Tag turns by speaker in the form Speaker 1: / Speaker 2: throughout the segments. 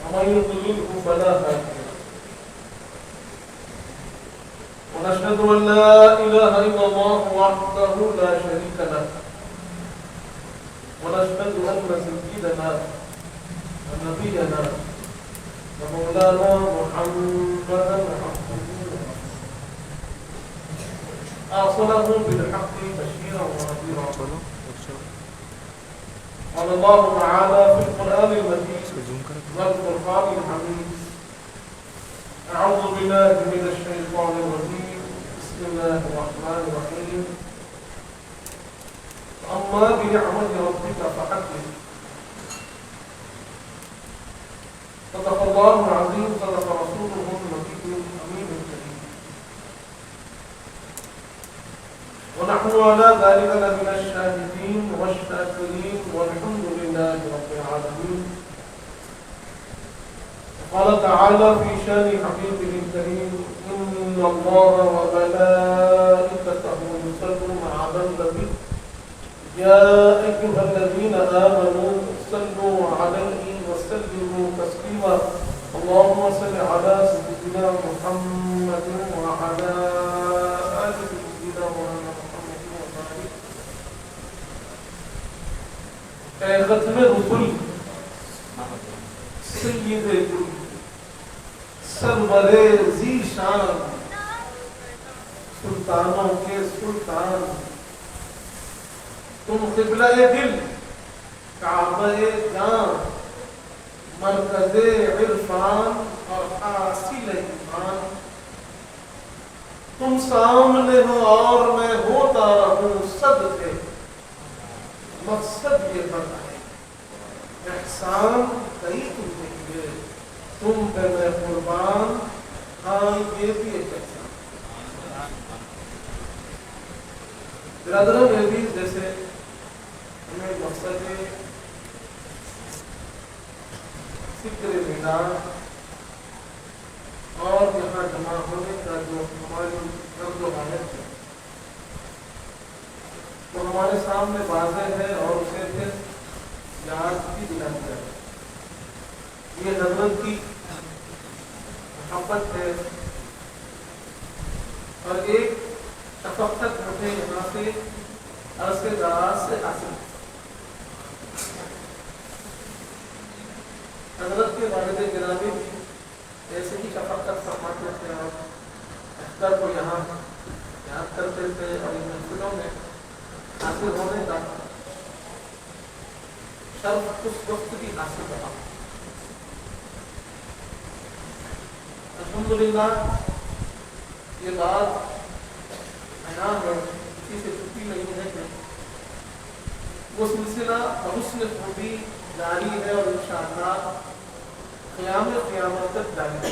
Speaker 1: ومن يضلله فلا هادي له ونشهد أن لا إله إلا الله وحده لا شريك له ونشهد أن سيدنا ونبينا ومولانا محمدا عبده أرسله بالحق بشيرا ونذيرا. قال الله تعالى في القرآن المجيد والفرقان الحميد: أعوذ بالله من الشيطان الرجيم، بسم الله الرحمن الرحيم. أما بنعمة ربك فحدث. صدق الله العظيم، صدق رسوله النبي الأمين الكريم. ونحن على ذلك لمن الشاهدين والشاكرين والحمد لله رب العالمين. قال تعالى في شان حبيبه الكريم: إن الله وملائكته يصلون على النبي يا أيها الذين آمنوا صلوا عليه وسلموا تسليما. اللهم صل على سيدنا محمد وعلى آل سيدنا محمد وبارك. اے ختم رسول سید سرور ذی شان سلطانوں کے سلطان، تم قبلہ دل، کعبہ جان، مرکز عرفان اور حاصل ایمان. تم سامنے ہو اور میں ہوتا رہوں صدقے، مقصد یہ بڑا ہے احسان کئی تم نے کیے، تم پہ میں قربان. ہاں یہ بھی ایک احسان. برادران عزیز، جیسے ہمیں مقصد ذکر میلاد اور یہاں جمع ہونے کا جو ہماری رمز و حالت ہے وہ ہمارے سامنے واضح ہے اور اسے پھر یاد بھی دلانا چاہیے. یہ حضرت کی محبت ہے اور ایک شفقت مجھے یہاں سے عرص دراز سے حاصل. حضرت کے والد گرامی ایسے ہی شفقت فرماتے تھے اور اختر کو یہاں یاد کرتے تھے اور ان محفلوں میں حاصل ہونے کا شرف اس وقت بھی حاصل رہا. الحمدللہ یہ بات بیان ہے، کسی سے چھٹی نہیں ہے کہ وہ سلسلہ بحسن خوبی جاری ہے اور انشاءاللہ قیامت تک جاری ہے.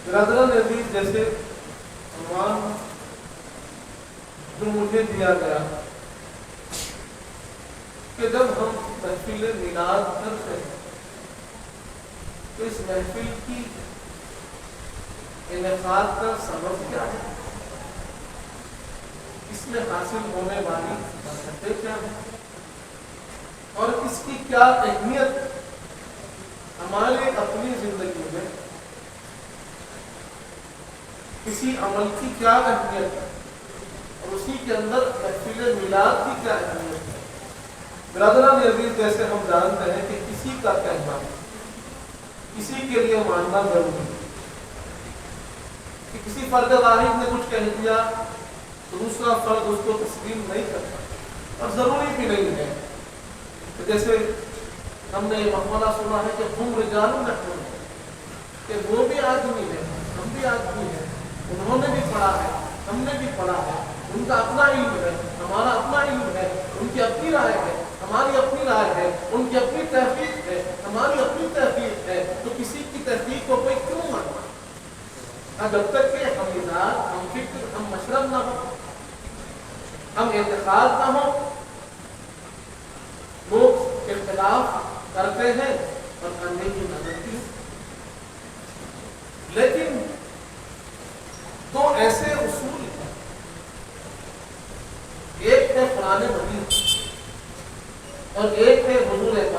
Speaker 1: برادران عزیز، جیسے عنوان جو مجھے دیا گیا کہ جب ہم محفل میلاد کرتے ہیں تو اس محفل کی انعقاد کا سبب کیا ہے، اس میں حاصل ہونے والی برکتیں کیا ہیں اور اس کی کیا اہمیت ہمارے اپنی زندگی میں، کسی عمل کی کیا اہمیت ہے اور اسی کے اندر محفل میلاد کی کیا اہمیت ہے. برادران عزیز، جیسے ہم جانتے ہیں کہ کسی کا کہنا کسی کے لیے ماننا ضروری ہے کہ کسی فرد واحد نے کچھ کہہ دیا تو دوسرا فرد اس کو تسلیم نہیں کرتا اور ضروری بھی نہیں ہے. جیسے ہم نے یہ مقولہ سنا ہے کہ ہم رجال نحن، کہ وہ بھی آدمی ہے، ہم بھی آدمی ہیں، انہوں نے بھی پڑھا ہے، ہم نے بھی پڑھا ہے، ان کا اپنا علم ہے، ہمارا اپنا علم ہے، ان کی اپنی رائے ہے، ہماری اپنی رائے ہے، ان کی اپنی تحقیق ہے، ہماری اپنی تحقیق ہے. تو کسی کی تحقیق کو کوئی کیوں ماننا؟ جب تک کہ ہم مزاج، ہم فکر، ہم مشرب نہ ہو، ہم اعتقاد نہ ہو. لوگ اختلاف کرتے ہیں اور کرنے کی نظر کی، لیکن دو ایسے اصول ہیں، ایک ہے قرآن مجید اور ایک ہے حضور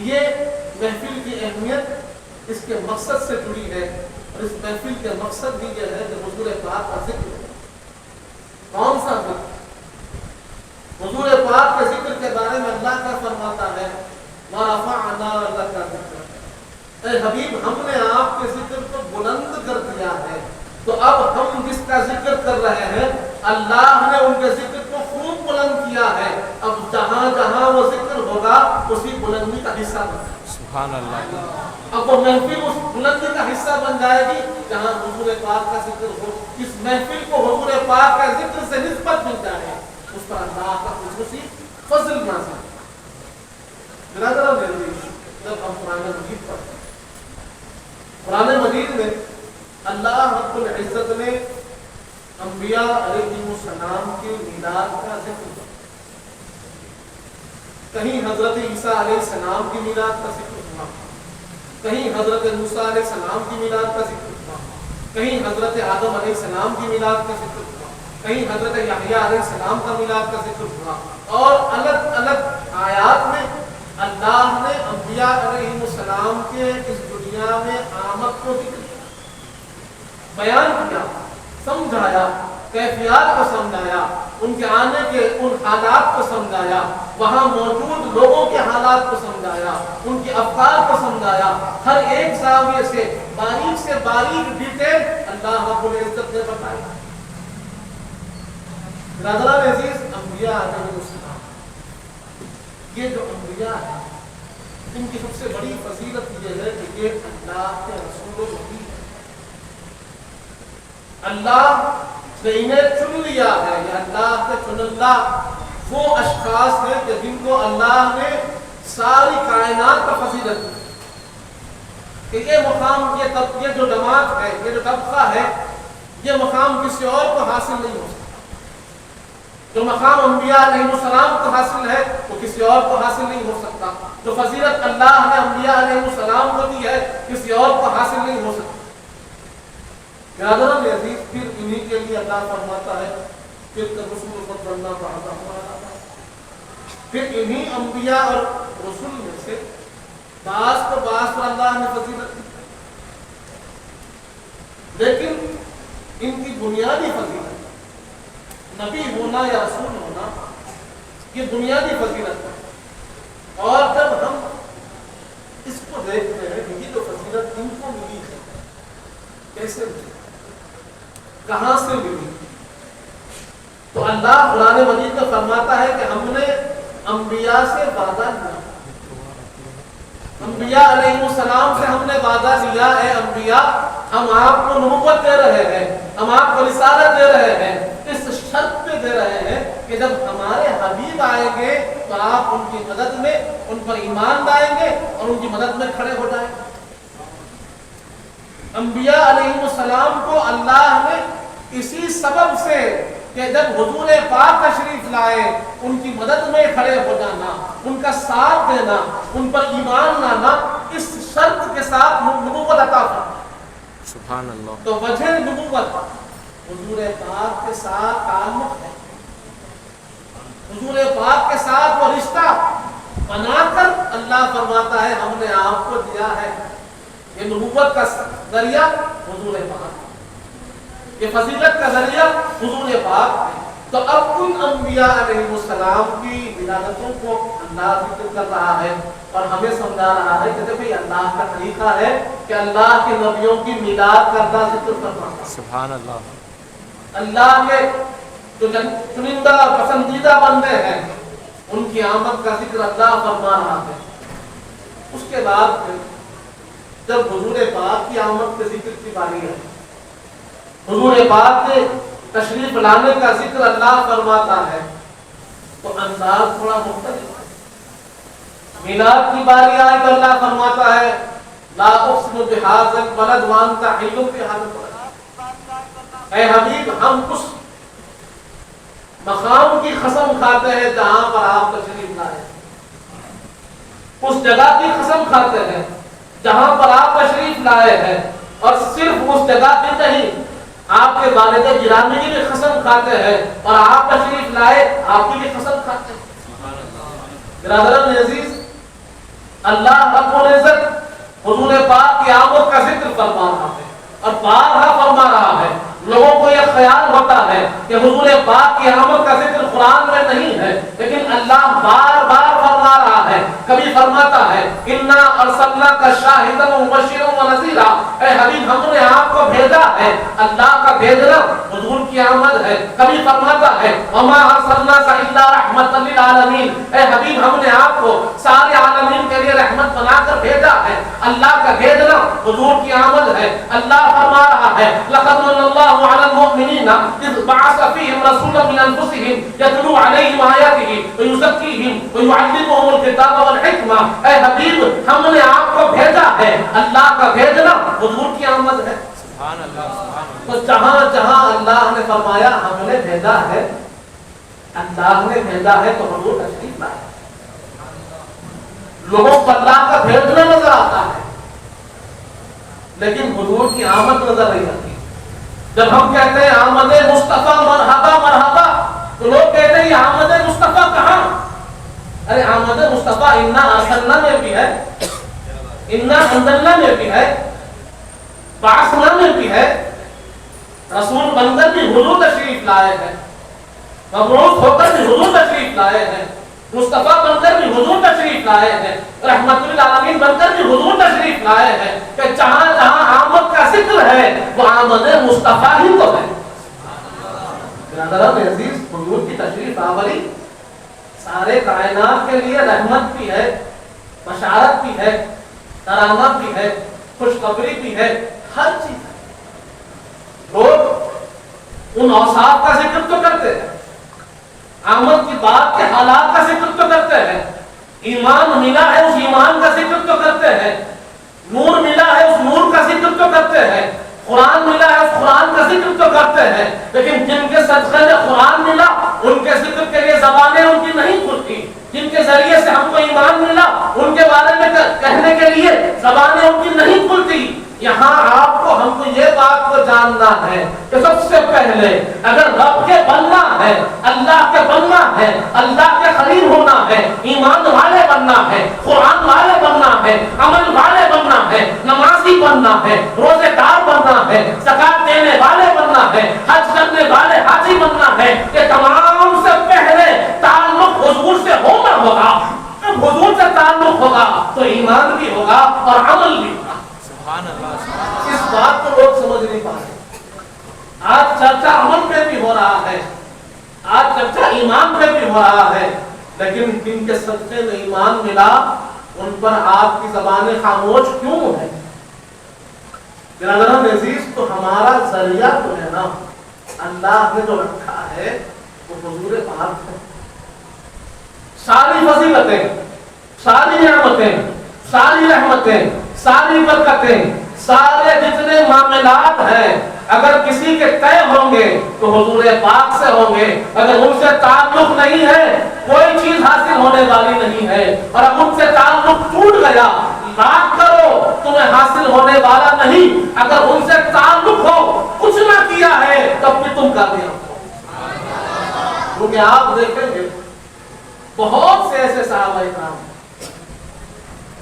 Speaker 1: یہ محفل کی اہمیت اس کے مقصد سے جڑی ہے، اور اس محفل کے مقصد بھی یہ ہے کہ حضور پاک کا ذکر ہو۔ کون سا ذکر؟ حضور پاک کے ذکر کے بارے میں اللہ کا فرماتا ہے وَرَفَعْنَا لَكَ ذِكْرَكَ، اے حبیب ہم نے آپ کے ذکر کو بلند کر دیا ہے۔ تو اب ہم جس کا ذکر کر رہے ہیں اللہ نے ان کے ذکر کو خوب بلند کیا ہے، اب جہاں جہاں وہ ذکر ہوگا اسی بلندی کا حصہ بن جائے گا۔ سبحان اللہ۔ اب وہ محفل اس بلندی کا حصہ بن جائے گی جہاں حضور پاک کا ذکر ہو، اس محفل کو حضور پاک کا ذکر سے نسبت مل جائے، اس پر اللہ کا خصوصی فضل نازل۔ برادران عزیز، جب ہم قرآن مجید پڑھتے ہیں، قرآن مجید میں اللہ رب العزت نے انبیاء علیہ السلام کے میلاد کا ذکر کیا۔ کہیں حضرت عیسیٰ علیہ السلام کی میلاد کا ذکر ہوا، کہیں حضرت موسیٰ علیہ السلام کی میلاد کا ذکر ہوا، کہیں حضرت آدم علیہ السلام کی میلاد کا ذکر ہوا، کہیں حضرت یحییٰ علیہ السلام کا میلاد کا ذکر ہوا، اور الگ الگ آیات میں اللہ نے انبیاء علیہ السلام کے اس دنیا میں آمد کو ذکر کیا، بیان کیا، سمجھایا، کیفیات کو سمجھایا، ان کے آنے کے ان حالات کو سمجھایا، وہاں موجود لوگوں کے حالات کو سمجھایا، ان کے افکار کو سمجھایا، ہر ایک زاویے سے باریک ڈیٹیل اللہ رب العزت نے بتایا۔ برادران عزیز، انبیاء علیہ السلام، یہ جو انبیاء ہیں ان کی سب سے بڑی فضیلت یہ ہے کہ یہ اللہ کے رسول و نبی ہیں۔ اللہ نے انہیں چن لیا ہے، یہ اللہ کے چنندہ وہ اشخاص ہیں کہ جن کو اللہ نے ساری کائنات کا فضیلت دی کہ یہ مقام، یہ جو جماعت ہے، یہ جو طبقہ ہے، یہ مقام کسی اور کو حاصل نہیں ہو سکتا۔ جو مقام انبیاء علیہ السلام کو حاصل ہے وہ کسی اور کو حاصل نہیں ہو سکتا، جو فضیلت اللہ نے انبیاء علیہ السلام کو دی ہے کسی اور کو حاصل نہیں ہو سکتا۔ برادران عزیز، پھر انہی کے لیے اللہ فرماتا ہے پھر رسول فضلنا بعضهم علی بعض، پھر انہی انبیاء اور رسول میں سے بعض کو بعض پر اللہ نے فضیلت دی، لیکن ان کی بنیادی فضیلت نبی ہونا یا رسول ہونا یہ بنیادی فضیلت ہے۔ اور جب ہم اس کو دیکھتے ہیں کہ یہ جو فضیلت ان کو ملی ہے کیسے ملی، کہاں سے ملی، تو اللہ قرآن مجید میں فرماتا ہے کہ ہم نے انبیاء سے وعدہ لیا، انبیاء علیہ السلام سے ہم نے وعدہ لیا، اے انبیاء ہم آپ کو نبوت دے رہے ہیں، ہم آپ کو رسالت دے رہے ہیں، اس شرط پہ دے رہے ہیں کہ جب ہمارے حبیب آئیں گے تو آپ ان کی مدد میں ان پر ایمان لائیں گے اور ان کی مدد میں کھڑے ہو جائیں گے۔ انبیاء علیہ السلام کو اللہ نے اسی سبب سے کہ جب حضور پاک تشریف لائے ان کی مدد میں کھڑے ہو جانا، ان کا ساتھ دینا، ان پر ایمان لانا، اس شرط کے ساتھ نبوت عطا فرمائی۔ سبحان اللہ۔ تو وجہ نبوت حضور پاک کے ساتھ تعلق ہے، حضور پاک کے ساتھ وہ رشتہ بنا کر اللہ فرماتا ہے ہم نے آپ کو دیا ہے یہ نبوت کا ذریعہ حضور پاک، یہ فضیلت کا ذریعہ حضور پاک ہے۔ تو اب ان انبیاء علیہ السلام کی ولادتوں کو اللہ ذکر کر رہا ہے اور ہمیں سمجھا رہا ہے کہ دیکھیں اللہ کا طریقہ ہے کہ اللہ کے نبیوں کی میلاد کرنا ذکر کرنا۔ سبحان اللہ۔ اللہ کے جو چنندہ پسندیدہ بندے ہیں ان کی آمد کا ذکر اللہ فرما رہا ہے۔ اس کے بعد جب حضور پاک کی آمد کے ذکر کی باری ہے، حضور پاک کے تشریف لانے کا ذکر اللہ فرماتا ہے تو انداز تھوڑا مختلف ہے۔ میلاد کی باری آئے تو اللہ فرماتا ہے لا اقسم بهذا البلد وانت حل بهذا البلد، اے حبیب ہم اس مقام کی قسم کھاتے ہیں جہاں پر آپ تشریف لائے، اس جگہ کی قسم کھاتے ہیں جہاں پر آپ تشریف لائے ہیں، اور صرف اس جگہ کی نہیں آپ کے والد گرامی کی بھی قسم کھاتے ہیں، اور آپ تشریف لائے آپ کی بھی قسم کھاتے ہیں۔ برادران عزیز، اللہ رب العزت حضور پاک کی آمد کا ذکر فرما رہا ہے اور بارہا فرما رہا ہے. لوگوں کو یہ خیال ہوتا ہے کہ حضور پاک کی آمد کا ذکر قرآن میں نہیں ہے، لیکن اللہ بار بار فرما رہا ہے. کبھی فرماتا ہے انا ارسلناک شاہدا ومبشرا ونذیرا، اے حبیب ہم نے آپ کو بھیجا ہے. اللہ کا بھیجنا حضور کی آمد ہے. کبھی فرماتا ہے وما ارسلناک الا رحمتا للعالمین، اے حبیب ہم نے آپ کو سارے عالمین کے لیے رحمت بنا کر بھیجا ہے. اللہ کا بھیجنا حضور کی آمد ہے. اللہ فرما رہا ہے لقد من اللہ على المؤمنين إذ بعث فيهم رسولا من أنفسهم يتلو عليهم آياته ويزكيهم ويعلمهم الكتاب والحكمة. اے حبیب ہم نے آپ کو بھیجا ہے. اللہ کا بھیجنا حضور کی آمد ہے. سبحان اللہ. تو جہاں جہاں اللہ نے فرمایا ہم نے بھیجا ہے، اللہ نے بھیجا ہے تو حضور تشریف لائے. لوگوں کو اللہ کا بھیجنا نظر آتا ہے لیکن حضور کی آمد نظر نہیں آتی. جب ہم کہتے ہیں آمد مصطفیٰ مرحبا مرحبا تو لوگ کہتے ہیں یہ آمد مصطفیٰ کہاں؟ ارے آمد مصطفیٰ انا ارسلنا میں بھی ہے، انا انزلنا میں بھی ہے، بعثنا میں بھی ہے. رسول بن کر بھی حضور تشریف لائے ہیں، مبعوث ہو کر بھی حضور تشریف لائے ہیں، مصطفیٰ بن کر بھی حضور تشریف لائے ہیں، رحمت للعالمین بن کر بھی حضور تشریف لائے ہیں. کہ جہاں جہاں آمد کا ذکر ہے وہ آمد مصطفیٰ ہی تو ہے. برادران عزیز، حضور کی تشریف آوری سارے کائنات کے لیے رحمت بھی ہے، بشارت بھی ہے، کرامت بھی ہے، خوشخبری بھی ہے، ہر چیز ہے. لوگ ان اوصاف کا ذکر تو کرتے ہیں، آمد کی بات کے حالات کا ذکر تو کرتے ہیں، ایمان ملا ہے اس ایمان کا ذکر تو کرتے ہیں، نور ملا ہے اس نور کا ذکر تو کرتے ہیں، قرآن ملا ہے اس قرآن کا ذکر تو کرتے ہیں. لیکن جن کے صدقے میں قرآن ملا ان کے ذکر کے لیے زبانیں ان کی نہیں کھلتی. جن کے ذریعے سے ہم کو ایمان ملا ان کے بارے میں کہنے کے لیے زبانیں ان کی نہیں کھلتی. یہاں آپ کو ہم کو یہ بات کو جاننا ہے کہ سب سے پہلے اگر رب کے بننا ہے، اللہ کے بننا ہے، اللہ کے قریب ہونا ہے، ایمان والے بننا ہے، قرآن والے بننا ہے، عمل والے بننا ہے، نمازی بننا ہے، روزے دار بننا ہے، زکات دینے والے بننا ہے، حج کرنے والے حاجی بننا ہے، یہ تمام سے پہلے تعلق حضور سے ہونا ہوگا. جب حضور سے تعلق ہوگا تو ایمان بھی ہوگا اور عمل بھی ہوگا. اس بات کو لوگ سمجھ نہیں پا رہے. آج چرچا عمل پہ بھی ہو رہا ہے، آج چرچا ایمان پہ بھی ہو رہا ہے، لیکن جن کے صدقے میں ایمان ملا ان پر آپ کی زبانیں خاموش کیوں ہے؟ برادران عزیز، تو ہمارا ذریعہ تو ہے نا، اللہ نے جو رکھا ہے وہ حضور پاک ہے. ساری فضیلتیں، ساری نعمتیں، ساری رحمتیں، ساری برکتیں، سارے جتنے معاملات ہیں اگر کسی کے طے ہوں گے تو حضور پاک سے ہوں گے. اگر ان سے تعلق نہیں ہے کوئی چیز حاصل ہونے والی نہیں ہے. اور اب ان سے تعلق ٹوٹ گیا، لاکھ کرو تمہیں حاصل ہونے والا نہیں. اگر ان سے تعلق ہو، کچھ نہ کیا ہے تب بھی تم کامیاب ہو. کیونکہ آپ دیکھیں گے بہت سے ایسے صحابہ کرام،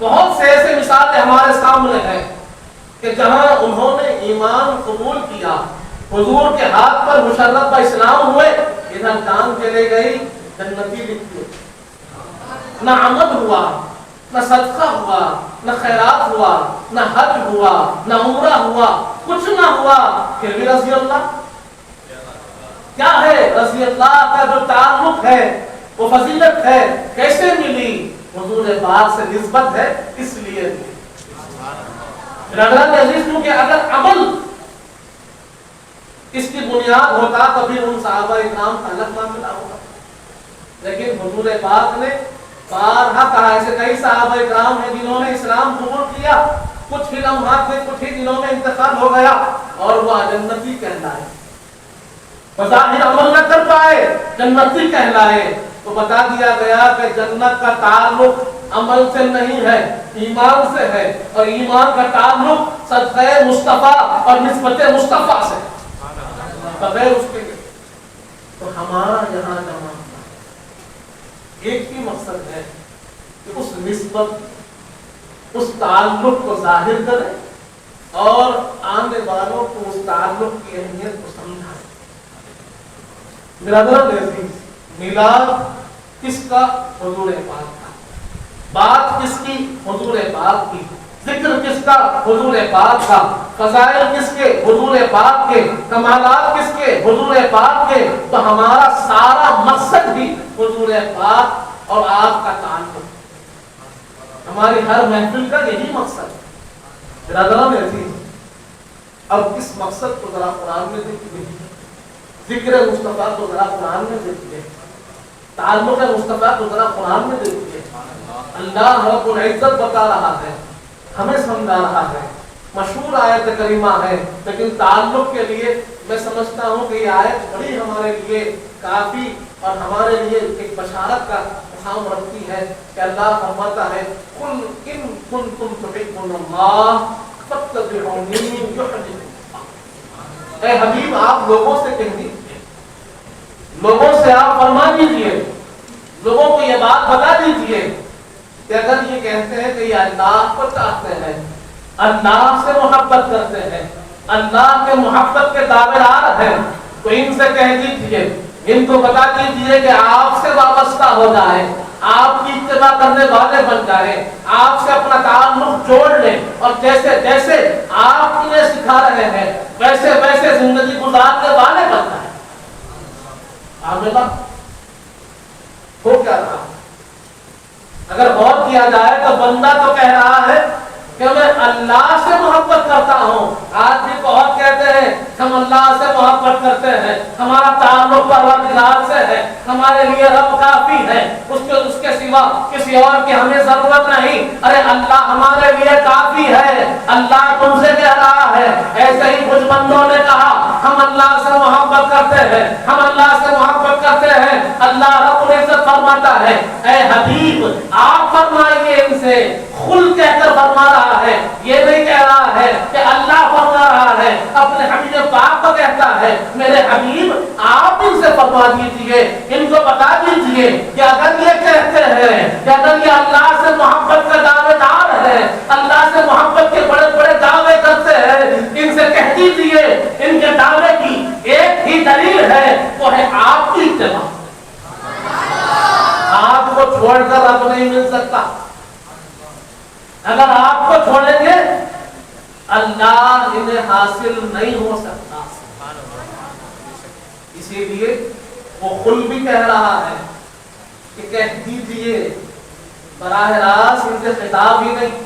Speaker 1: بہت سے ایسے مثالیں ہمارے سامنے ہیں کہ جہاں انہوں نے ایمان قبول کیا، حضور کے ہاتھ پر مشرف اسلام ہوئے، ادھر جان چلے گئی، جنتی لکھی، نہ عمل ہوا، نہ صدقہ ہوا، نہ خیرات ہوا، نہ حج ہوا، نہ عمرہ ہوا، کچھ نہ ہوا، پھر بھی رضی اللہ. کیا ہے رضی اللہ کا جو تعلق ہے، وہ فضیلت ہے، کیسے ملی؟ حضور پاک سے نسبت ہے اس لیے. برادران عزیز، کیونکہ اگر عمل اس کی بنیاد ہوتا تبھی ان صحابہ اکرام کا الگ معاملہ ہوگا. لیکن حضور پاک نے بارہا کہا، ایسے کئی صحابہ اکرام ہیں جنہوں نے اسلام قبول کیا، کچھ ہی لمحات میں، کچھ ہی دنوں میں انتقال ہو گیا اور وہ جنتی کہلائے. بظاہر عمل نہ کر پائے، جنتی کہلائے. تو بتا دیا گیا کہ جنت کا تعلق عمل سے نہیں ہے، ایمان سے ہے، اور ایمان کا تعلق صدقہ مصطفیٰ اور نسبت مصطفیٰ سے، بغیر اس کے. تو ہمارا یہاں جہاں ایک ہی مقصد ہے کہ اس نسبت اس تعلق کو ظاہر کریں اور آنے والوں کو اس تعلق کی اہمیت کو سمجھائیں۔ برادران عزیز، میلاد کس کا؟ حضور پاک کا۔ بات کس کی؟ حضور پاک کی۔ ذکر کس کا؟ حضور پاک کا۔ فضائل کس کے؟ حضور پاک کے۔ کمالات کس کے؟ حضور پاک کے۔ تو ہمارا سارا مقصد بھی حضور پاک اور آپ کا تعلق، ہماری ہر محفل کا یہی مقصد ہے۔ برادران عزیز، اب اس مقصد کو ذرا قرآن میں دیکھیے، ذکر مصطفیٰ کو ذرا قرآن میں دیکھیے، تعلق مصطفیٰ کو ذرا قرآن میں دیکھیے۔ اللہ رب العزت بتا رہا ہے، ہمیں سمجھا رہا ہے، مشہور آیت کریمہ ہے، لیکن تعلق کے لیے میں سمجھتا ہوں کہ یہ آیت بڑی ہمارے لیے کافی اور ہمارے لیے ایک بشارت کا مقام رکھتی ہے کہ اللہ فرماتا ہے قل ان کنتم تحبون اللہ فاتبعونی یحببکم اللہ۔ اے حبیب، آپ لوگوں سے کہہ دیجیے، لوگوں سے آپ فرما دیجیے، لوگوں کو یہ بات بتا دیجیے کہ اگر یہ کہتے ہیں کہ یہ اللہ کو چاہتے ہیں، اللہ سے محبت کرتے ہیں، اللہ کے محبت کے دعویدار ہیں، تو ان سے کہہ دیجیے، ان کو بتا دیجیے کہ آپ سے وابستہ ہو جائیں، آپ کی اتباع کرنے والے بن جائیں، آپ سے اپنا تعلق جوڑ لیں، اور جیسے جیسے آپ انہیں سکھا رہے ہیں ویسے ویسے زندگی گزارنے والے بن جائیں۔ ہو کیا رہا؟ اگر غور کیا جائے تو بندہ تو کہہ رہا ہے کہ میں اللہ سے محبت کرتا ہوں۔ آج بھی بہت کہتے ہیں ہم اللہ سے محبت کرتے ہیں، ہمارا تعلق پروردگار سے ہے، ہمارے لیے رب کافی ہے، اس کے سوا کسی اور کی ہمیں ضرورت نہیں۔ ارے اللہ ہمارے لیے کافی ہے، اللہ تم سے کہہ رہا ہے۔ ایسے ہی کچھ بندوں نے کہا ہم اللہ سے محبت کرتے ہیں، ہم اللہ سے محبت کرتے ہیں۔ اللہ رب العزت فرماتا ہے اے حبیب آپ فرمائیے ان سے، خل کہہ کر فرما رہا ہے، یہ نہیں کہہ رہا ہے کہ اللہ فرما رہا ہے، اپنے حبیب پاک کو کہتا ہے میرے حبیب آپ ان سے فرما دیجئے، ان کو بتا دیجئے کہ اگر یہ کہتے ہیں کہ اگر یہ اللہ سے محبت کا دعوے دار ہے، اللہ سے محبت کے بڑے بڑے دعوے کرتے ہیں، ان سے کہہ دیجئے ان کے دعوے کی ایک ہی دلیل ہے، وہ ہے آپ کی اتباع۔ آپ کو چھوڑ کر رب نہیں مل سکتا، اگر آپ کو چھوڑیں گے اللہ انہیں حاصل نہیں ہو سکتا۔ اسی لیے وہ خود بھی کہہ رہا ہے کہ کہہ دیجئے، براہ راست ان سے خطاب ہی نہیں،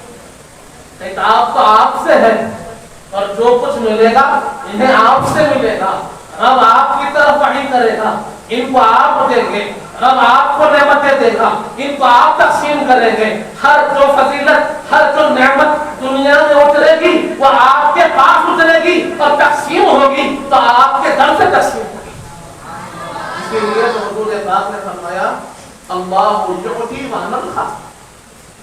Speaker 1: خطاب تو آپ سے ہے، اور جو کچھ ملے گا انہیں آپ سے ملے گا، رب آپ کی طرف وحی کرے گا، ان کو آپ دیں گے، رب آپ کو نعمتیں دے گا، ان کو آپ تقسیم کریں گے۔ ہر جو فضیلت، ہر جو نعمت دنیا میں اترے گی وہ آپ کے پاس اترے گی اور تقسیم ہوگی تو آپ کے در سے تقسیم ہوگی۔ اسی لیے تو حضور پاک نے فرمایا اللہ یعطی وأنا الخازن،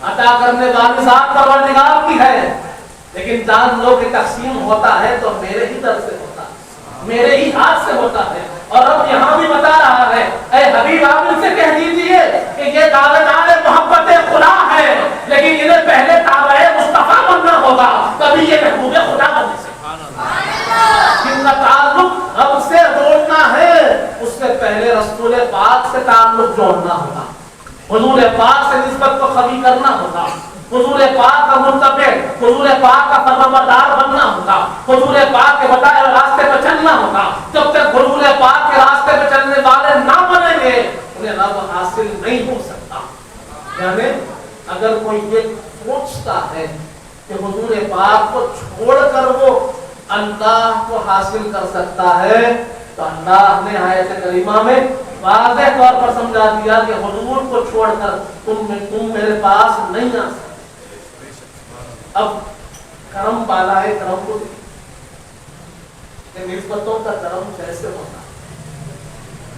Speaker 1: عطا کرنے والی ذات پروردگار کی ہے، لیکن جان لو کہ تقسیم ہوتا ہے تو میرے ہی در سے ہوتا ہے، میرے ہی ہاتھ سے ہوتا ہے۔ اور اب یہاں بھی بتا رہا ہے اے حبیب آپ ان سے کہہ دیجئے کہ یہ دعوے دار محبت خدا ہے، لیکن انہیں پہلے دعوے مصطفیٰ بننا ہوگا، تبھی یہ محبوب خدا بن سکتے۔ جن کا تعلق رب سے جوڑنا ہے اس سے پہلے رسول پاک سے تعلق جوڑنا ہوگا، حضور پاک سے نسبت کو قوی کرنا ہوگا، حضور پاک کا متبع، حضور پاک کا فرمانبردار بننا ہوگا، حضور پاک کے بتائے راستے پہ چلنا ہوگا۔ جب تک حضور پاک کے راستے پہ چلنے والے نہ بنیں گے انہیں رب حاصل نہیں ہو سکتا۔ یعنی اگر کوئی یہ سوچتا ہے کہ حضور پاک کو چھوڑ کر وہ اللہ کو حاصل کر سکتا ہے تو اللہ نے آیت کریمہ میں واضح طور پر سمجھا دیا کہ حضور کو چھوڑ کر تم میرے پاس نہیں آ سکتے۔ اب کرم بالا ہے، کرم کو کہ نسبتوں کا کرم کیسے ہوتا ہے،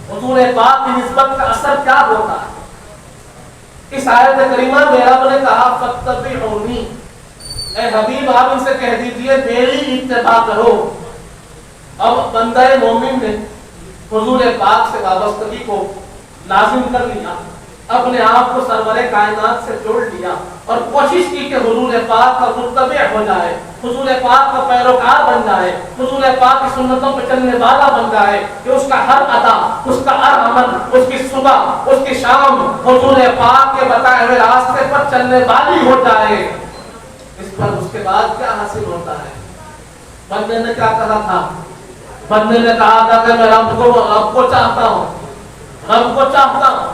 Speaker 1: حضور پاک کی نسبت کا اثر کیا ہوتا ہے۔ اس آیت کریمہ میں رب نے کہا فاتبعونی، اے حبیب آپ ان سے کہہ دیجئے میری اتباع کرو۔ اب بندہ مومن نے حضور پاک سے وابستگی کو لازم کر لیا، اپنے آپ کو سرور کائنات سے جوڑ لیا، اور کوشش کی کہ حضور پاک کا متبع ہو جائے، حضور پاک کا پیروکار بن جائے، حضور پاک کی سنتوں پہ چلنے والا بن جائے، کہ اس کا ہر ادا، اس کا ہر عمل، اس کی صبح، اس کی شام حضور پاک کے بتائے ہوئے راستے پر چلنے والی ہو جائے۔ اس پر اس کے بعد کیا حاصل ہوتا ہے؟ بندے نے کیا کہا تھا؟ بندے نے کہا تھا کہ میں رب کو چاہتا ہوں، رب کو چاہتا ہوں،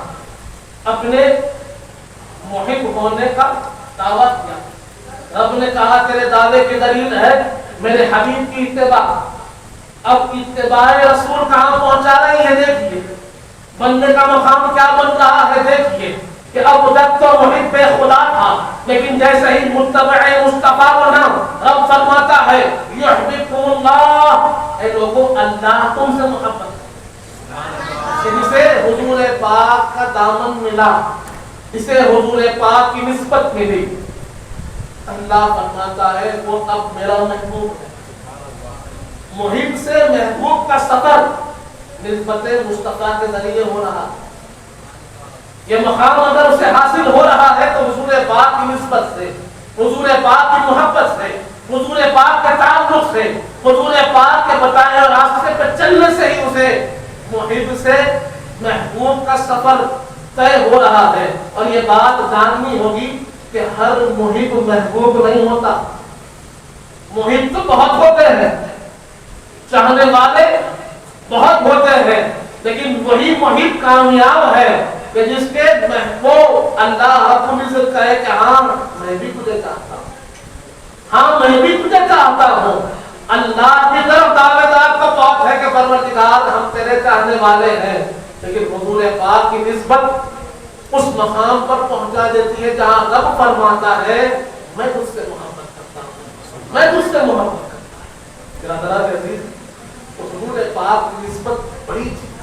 Speaker 1: اپنے محب ہونے کا دعویٰ کیا۔ رب نے کہا تیرے دعوے کی دلیل ہے میرے حبیب کی اتباع۔ اب اتباع رسول کہاں پہنچا رہی ہے دیکھیے، بندے کا مقام کیا بن رہا ہے دیکھیے، کہ اب تک تو محب خدا تھا، لیکن جیسے ہی متبع مصطفیٰ بنا، رب فرماتا ہے یحببکم اللہ، اے لوگوں اللہ تم سے محبت ہے۔ جسے حضور پاک کا دامن ملا، اسے حضور پاک کی نسبت ملی، اللہ فرماتا ہے وہ اب میرا محبوب ہے۔ محب سے محبوب کا سفر نسبت مصطفیٰ کے ذریعے ہو رہا ہے۔ یہ مقام اگر اسے حاصل ہو رہا ہے تو حضور پاک کی نسبت سے، حضور پاک کی محبت سے، حضور پاک کے تعلق سے، حضور پاک کے بتائے اور راستے پہ چلنے سے ہی اسے محب سے محبوب کا سفر طے ہو رہا ہے۔ اور یہ بات جاننی ہوگی کہ ہر محب محبوب نہیں ہوتا۔ محب تو بہت ہوتے ہیں، چاہنے والے بہت ہوتے ہیں، لیکن وہی محب کامیاب ہے کہ جس کے محبوب اللہ رب العزت کہے کہ ہاں میں بھی تجھے چاہتا ہوں، ہاں میں بھی تجھے چاہتا ہوں۔ اللہ کی طرف دعوے دار کا بات ہے کہ پروردگار ہم تیرے چاہنے والے ہیں، لیکن حضور پاک کی نسبت اس مقام پر پہنچا دیتی ہے جہاں رب فرماتا ہے میں تجھ سے محبت کرتا ہوں، میں تجھ سے محبت کرتا ہوں۔ برادران عزیز، حضور پاک کی نسبت بڑی چیز۔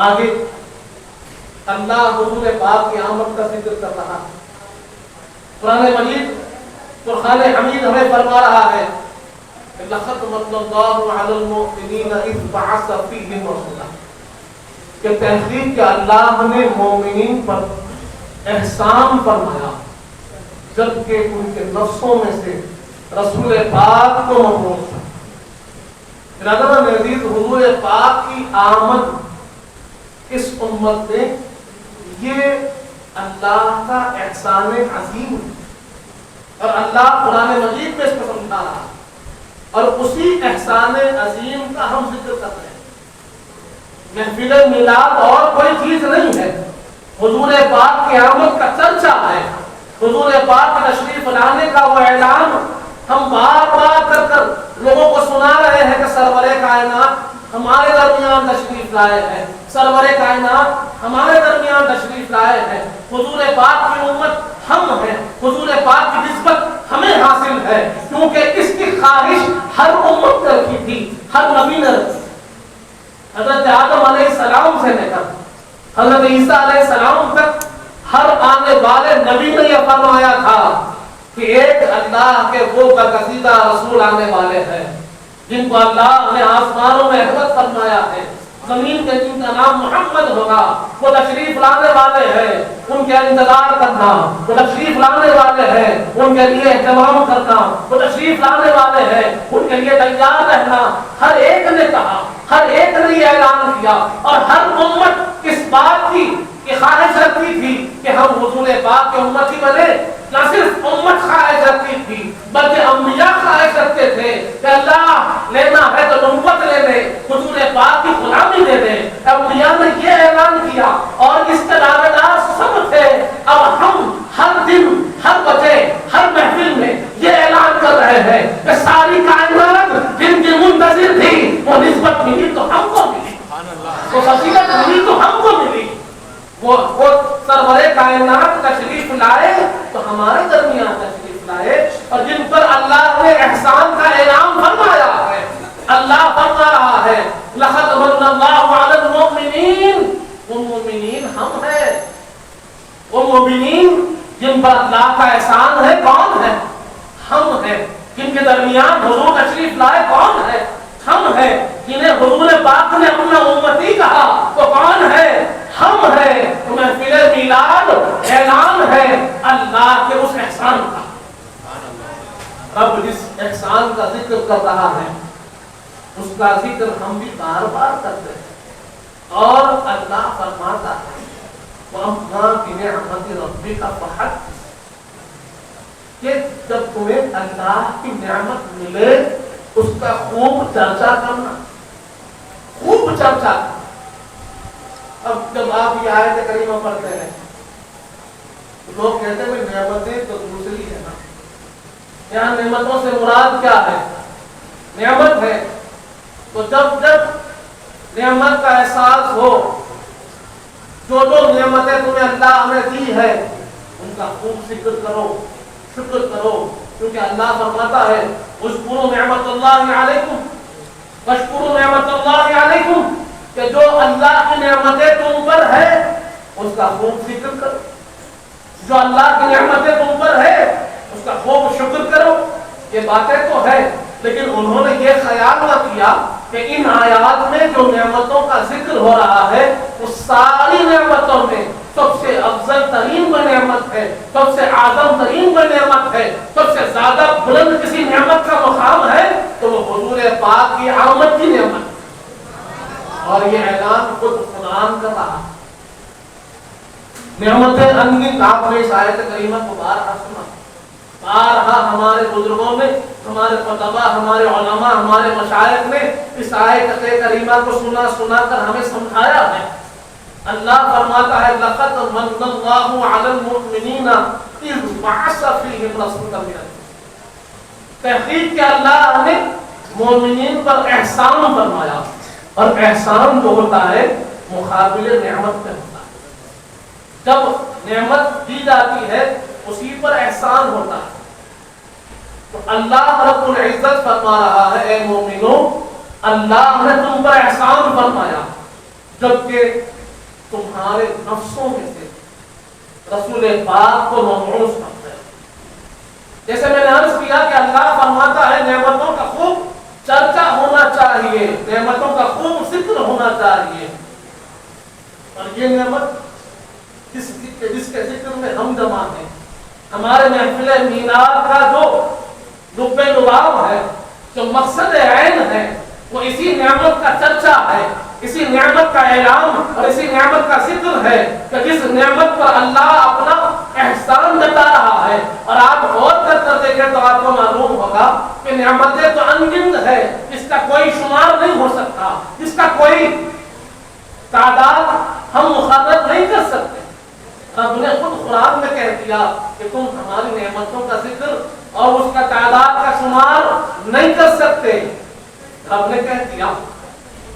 Speaker 1: آگے اللہ حضور پاک کی آمد کا ذکر کر رہا ہے۔ قرآن مجید فرقان حمید ہمیں فرما رہا ہے کہ لَقَدْ مَنَّ اللَّهُ عَلَى الْمُؤْمِنِينَ إِذْ بَعَثَ فِيهِمْ رَسُولًا، کہ تحقیق کہ اللہ نے مومنین پر احسان فرمایا جبکہ ان کے نفسوں میں سے رسول پاک کو مبعوث کیا۔ برادران عزیز، حضور پاک کی آمد اس امت میں یہ اللہ کا احسان عظیم ہے، اور اللہ قرآن مجید میں اس کو سمجھا رہا ہے، اور اسی احسان عظیم کا ہم ذکر کر رہے ہیں۔ محفل میلاد اور کوئی چیز نہیں ہے، حضور پاک کی آمد کا چرچا ہے، حضور پاک کے تشریف لانے کا وہ اعلان ہم بار بار کر کر لوگوں کو سنا رہے ہیں کہ سرور کائنات ہمارے درمیان تشریف لائے ہیں، سرور کائنات ہمارے درمیان تشریف لائے ہیں۔ حضور پاک کی امت ہم ہیں، حضور پاک کی نسبت ہمیں حاصل ہے، کیونکہ اس کی خواہش ہر امت نے رکھی تھی، ہر نبی نے رکھی۔ حضرت آدم علیہ السلام سے لے کر حضرت عیسیٰ علیہ السلام تک ہر آنے والے نبی نے یہ فرمایا تھا کہ ایک اللہ کے وہ برگزیدہ رسول آنے والے ہیں جن کو اللہ نے آسمانوں میں احمد فرمایا ہے، زمین کے جن کا نام محمد ہوگا وہ تشریف لانے والے ہیں، ان کے انتظار کرنا، وہ تشریف لانے والے ہیں، ان کے لیے اہتمام کرنا، وہ تشریف لانے والے ہیں، ان کے لیے تیار رہنا۔ ہر ایک نے کہا، ہر ایک نے یہ اعلان کیا، اور ہر امت اس بات کی خواہش رکھتی تھی کہ ہم حضور پاک کے امتی بنے۔ نہ صرف امت خواہش رکھتی تھی بلکہ انبیاء خواہش رکھتے تھے کہ اللہ لینا ہے تو نبوت لے لے، حضور پاک کی غلامی دے دے۔ انبیاء نے یہ اعلان کیا اور اس کے دعوے دار سب تھے۔ اب ہم ہر دن، ہر بجے، ہر محفل میں یہ اعلان کر رہے ہیں کہ ساری کائنات جن کی منتظر تھی وہ نسبت ملی تو ہم کو ملی، وہ فضیلت ملی تو ہم کو ملی، وہ سرور کائنات تشریف لائے تو ہمارے درمیان تشریف لائے، اور جن پر اللہ نے احسان کا اعلان فرمایا ہے، اللہ فرما رہا ہے لَقَدْ مَنَّ اللَّهُ عَلَى الْمُؤْمِنِينَ، وہ مومنین ہم ہیں، وہ مومنین جن پر اللہ کا احسان ہے کون ہے؟ ہم ہیں۔ جن کے درمیان حضور تشریف لائے کون ہے؟ ہم ہیں۔ جنہیں حضور پاک نے اپنا امتی کہا وہ کون ہے؟ ہم ہیں۔ محفل میلاد اعلان ہے اللہ کے اس احسان کا. رب جس احسان کا ذکر کر رہا ہے اس کا ذکر ہم بھی بار بار کرتے ہیں. اور اللہ فرماتا ہے وَأَمَّا بِنِعْمَةِ رَبِّكَ فَحَدِّثْ، کہ جب تمہیں اللہ کی نعمت ملے اس کا خوب چرچا کرنا، خوب چرچا. اب جب آپ یہ آیت کریمہ پڑھتے ہیں لوگ کہتے ہیں نعمتیں تو دوسری ہے نا، یہاں نعمتوں سے مراد کیا ہے؟ نعمت ہے. تو جب نعمت کا احساس ہو، جو نعمتیں تمہیں اللہ نے دی ہے ان کا خوب ذکر کرو، شکر کرو. کیونکہ اللہ فرماتا ہے اذکروا نعمت اللہ علیکم واشکروا نعمت اللہ علیکم، کہ جو اللہ کی نعمتیں تم پر ہے اس کا خوب ذکر کرو، جو اللہ کی نعمتیں تم پر ہے اس کا خوب شکر کرو. یہ باتیں تو ہے لیکن انہوں نے یہ خیال نہ کیا کہ ان آیات میں جو نعمتوں کا ذکر ہو رہا ہے اس ساری نعمتوں میں سب سے افضل ترین کوئی نعمت ہے، سب سے اعظم ترین کوئی نعمت ہے، سب سے زیادہ بلند کسی نعمت کا مقام ہے تو وہ حضور پاک کی آمد کی نعمت ہے. اور یہ اعلان خود قرآن کر رہا. نعمتیں انگن آپ نے اس آیت کریمہ کو بارہا سنا، بارہا ہمارے بزرگوں نے، ہمارے فقہا، ہمارے علماء، ہمارے مشائخ نے اس آیت کریمہ کو سنا کر ہمیں سمجھایا ہے. اللہ فرماتا ہے لقد من اللہ علی المؤمنین اذ بعث فیہم رسولا من انفسہم، تحقیق کہ اللہ نے مومنین پر احسان فرمایا. اور احسان جو ہوتا ہے مقابل نعمت میں ہوتا ہے. جب نعمت دی جاتی ہے اسی پر احسان ہوتا ہے. تو اللہ رب العزت فرما رہا ہے اے مومنو اللہ نے تم پر احسان فرمایا جبکہ تمہارے نفسوں میں سے رسول پاک کو مبعوث کرتے ہیں. جیسے میں نے عرض کیا کہ اللہ فرماتا ہے نعمتوں کا خوب چرچا ہونا چاہیے، نعمتوں کا خوب ذکر ہونا چاہیے. اور یہ نعمت جس کے ذکر میں ہم جمع ہیں، ہمارے محفل میلاد کا جو لب لباب ہے، جو مقصد عین ہے، وہ اسی نعمت کا چرچا ہے، اسی نعمت کا اعلان اور اسی نعمت کا ذکر ہے کہ جس نعمت پر اللہ اپنا احسان جتا رہا ہے. اور آپ غور کر دیکھیں تو آپ کو معلوم ہوگا کہ نعمتیں تو انگنت ہے، اس کا کوئی شمار نہیں ہو سکتا، اس کا کوئی تعداد ہم مقرر نہیں کر سکتے. رب نے خود قرآن میں کہہ دیا کہ تم ہماری نعمتوں کا ذکر اور اس کا تعداد کا شمار نہیں کر سکتے. رب نے کہہ دیا.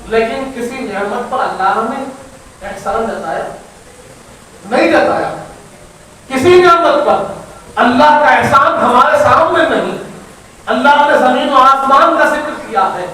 Speaker 1: لیکن کسی نعمت پر اللہ نے احسان جتایا نہیں جتایا. کسی نعمت پر اللہ کا احسان ہمارے سامنے نہیں. اللہ نے زمین و آسمان کا ذکر کیا ہے،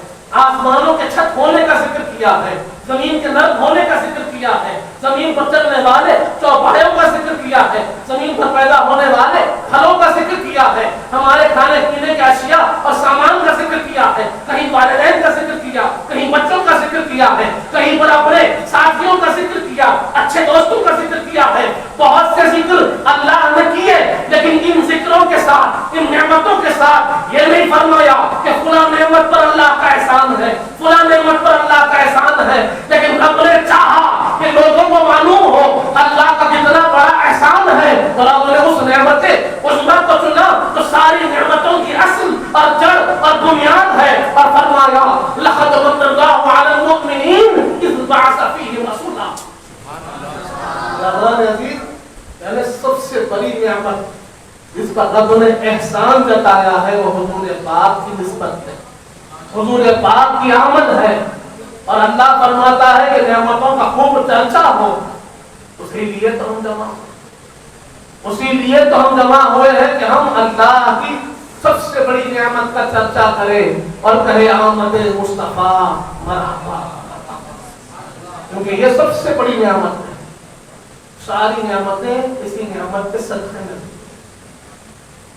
Speaker 1: آسمانوں کے چھت ہونے کا ذکر کیا ہے، زمین کے نرم ہونے کا ذکر کیا ہے، زمین پر چلنے والے چوپایوں کا ذکر کیا ہے، زمین پر پیدا ہونے والے پھلوں کا ذکر کیا ہے، ہمارے کھانے پینے کے اشیاء اور سامان کا ذکر کیا ہے، کہیں والدین کا ذکر کیا، کہیں بچوں کا ذکر کیا ہے، کہیں پر اپنے ساتھیوں کا ذکر کیا، اچھے دوستوں کا ذکر کیا ہے. بہت سے ذکر اللہ نے کیے لیکن ان ذکروں کے ساتھ، ان نعمتوں کے ساتھ یہ نہیں فرمایا کہ فلاں نعمت پر اللہ کا احسان ہے، فلاں نعمت پر اللہ کا احسان ہے. لیکن رب نے چاہا کہ لوگوں کو معلوم ہو اللہ کا کتنا بڑا احسان ہے اور رب نے اس نعمت عظمیٰ کو چنا تو ساری نعمتوں کی اصل اور جڑ اور بنیاد ہے. اور فرمایا لقد من اللہ علی المؤمنین اذ بعث فیہم رسولا. اللہ عزیز یعنی سب سے بڑی نعمت جس پر رب نے احسان جتایا ہے وہ حضور پاک کی نسبت ہے، حضور پاک کی آمد ہے. اور اللہ فرماتا ہے کہ نعمتوں کا خوب چرچا ہو. اسی لیے تو ہم جمع ہوئے ہیں کہ ہم اللہ کی سب سے بڑی نعمت کا چرچا کریں اور کہے آمد مصطفیٰ مرحبا، کیونکہ یہ سب سے بڑی نعمت ہے. ساری نعمتیں اسی نعمت کے صدقے میں.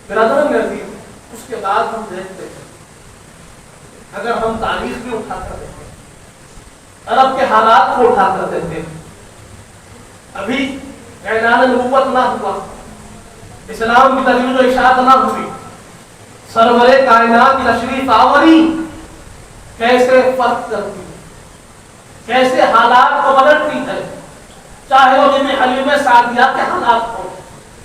Speaker 1: برادران عزیز اس کے بعد ہم دیکھتے ہیں اگر ہم تاریخ بھی اٹھا کر دیکھیں، عرب کے حالات کو اٹھا کر دیتے، ابھی اعلان نبوت نہ ہوا اسلام کی تجویز و اشاعت نہ ہوئی، سرور کائنات کی تشریف آوری کیسے فرق کرتی ہے، کیسے حالات کو بدلتی ہے، چاہے وہ بی بی حلیمہ سعدیہ کے حالات ہو،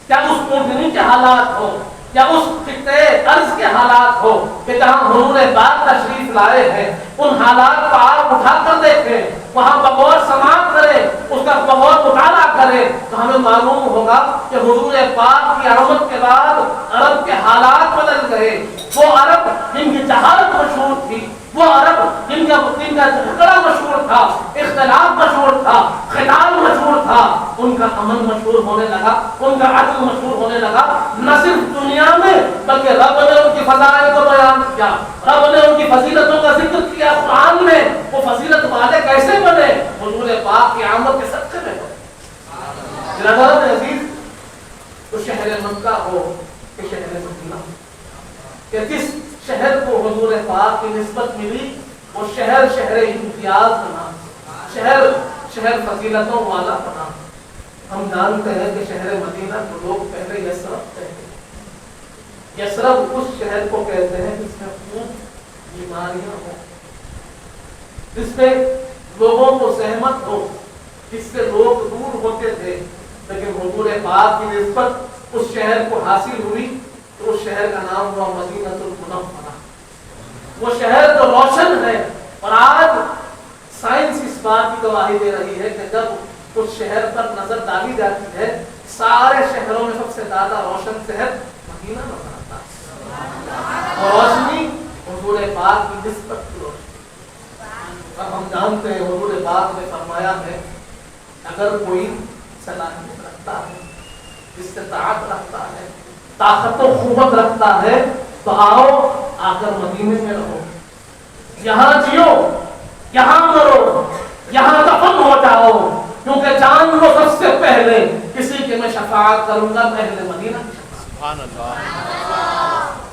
Speaker 1: یا اس اونٹنی کے حالات ہو، یا اس خطے ارض کے حالات ہو کہ جہاں حضور پاک تشریف لائے ہیں، ان حالات کو آپ اٹھا کر دیکھیں، وہاں بغور سماعت کریں، اس کا بغور مطالعہ کریں تو ہمیں معلوم ہوگا کہ حضور پاک کی آمد کے بعد عرب کے حالات بدل گئے۔ وہ عرب جن کی جہالت مشہور تھی، وہ عرب جن کا جھگڑا مشہور تھا، اختلاف مشہور تھا، خطاب مشہور تھا، ان کا امن مشہور ہونے لگا، ان کا عدل مشہور ہونے لگا، نہ صرف دنیا میں بلکہ رب نے ان کی فضائل کو بیان کیا، رب نے ان کی فضیلتوں کا ذکر کیا قرآن میں۔ وہ فضیلت والے کیسے بنے؟ حضور پاک کی آمد کے صدقے میں بنے۔ برادران عزیز، تو شہر مکہ ہو کہ شہر مدینہ، کہ جس شہر کو حضور پاک کی نسبت ملی وہ شہر شہر امتیاز بنا، شہر فضیلتوں والا بنا۔ ہم جانتے ہیں کہ شہر مدینہ کو لوگ پہلے یثرب کہتے ہیں۔ یثرب اس شہر کو کہتے ہیں جس میں خوب بیماریاں ہوں، جس میں لوگوں کو زحمت ہو، جس سے لوگ دور ہوتے تھے، لیکن حضور پاک کی نسبت اس شہر کو حاصل ہوئی تو اس شہر کا نام ہوا مدینہ المنورہ۔ وہ شہر جو روشن ہے، اور آج سائنس اس بات کی گواہی دے رہی ہے کہ جب اس شہر پر نظر ڈالی جاتی ہے، سارے شہروں میں سب سے زیادہ روشن شہر مدینہ نظر آتا ہے۔ اور روشنی حضور پاک کی نسبت کی روشنی۔ اور ہم جانتے ہیں حضور پاک نے فرمایا ہے اگر کوئی صلاحیت رکھتا ہے، استطاعت رکھتا ہے، طاقت و قوت رکھتا ہے تو آؤ آ کر مدینے میں رہو، یہاں جیو، یہاں مرو، یہاں دفن ہو جاؤ، کیونکہ جان لو سب سے پہلے کسی کے میں شفاعت کروں گا پہلے مدینہ کی شفاعت۔ سبحان اللہ۔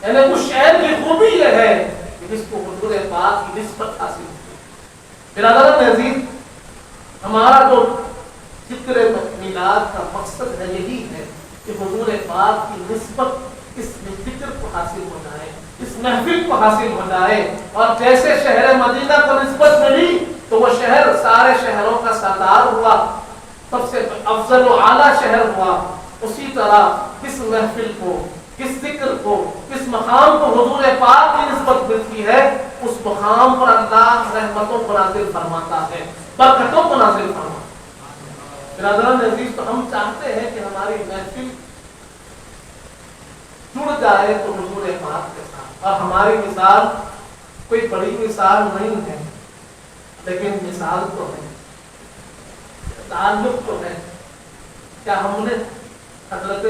Speaker 1: یعنی اس شہر کی خوبی یہ ہے کہ جس کو حضور پاک کی نسبت حاصل ہوئی۔ برادران عزیز، ہمارا جو ذکر میلاد کا مقصد ہے یہی ہے کہ حضور پاک کی نسبت اس ذکر کو حاصل ہو جائے، اس محفل کو حاصل ہو جائے۔ اور جیسے شہر مدینہ کو نسبت ملی تو وہ شہر سارے شہروں کا سردار ہوا، سب سے افضل و اعلیٰ شہر ہوا، اسی طرح اس محفل کو، اس ذکر کو، اس مقام کو حضور پاک کی نسبت ملتی ہے، اس مقام پر اللہ رحمتوں کو نازل فرماتا ہے، برکتوں کو نازل فرماتا ہے۔ برادران عزیز، تو ہم چاہتے ہیں کہ ہماری محفل جڑ جائے تو حضور پاک کے ساتھ، اور ہماری مثال کوئی بڑی مثال نہیں ہے، لیکن مثال تو ہے، تعلق تو ہے۔ کیا ہم نے حضرت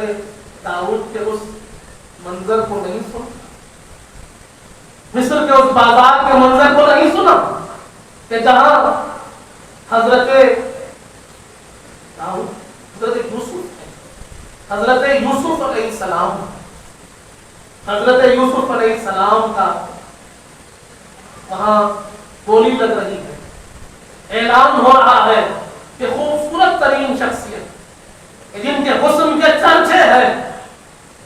Speaker 1: داؤد کے اس منظر کو نہیں سنا؟ مصر کے اس بازار کے منظر کو نہیں سنا کہ جہاں حضرت داؤد، حضرت یوسف علیہ السلام، حضرت یوسف علیہ السلام کا وہاں گولی لگ رہی ہے، اعلان ہو رہا ہے کہ خوبصورت ترین شخصیت جن کے حسن کے چرچے ہیں،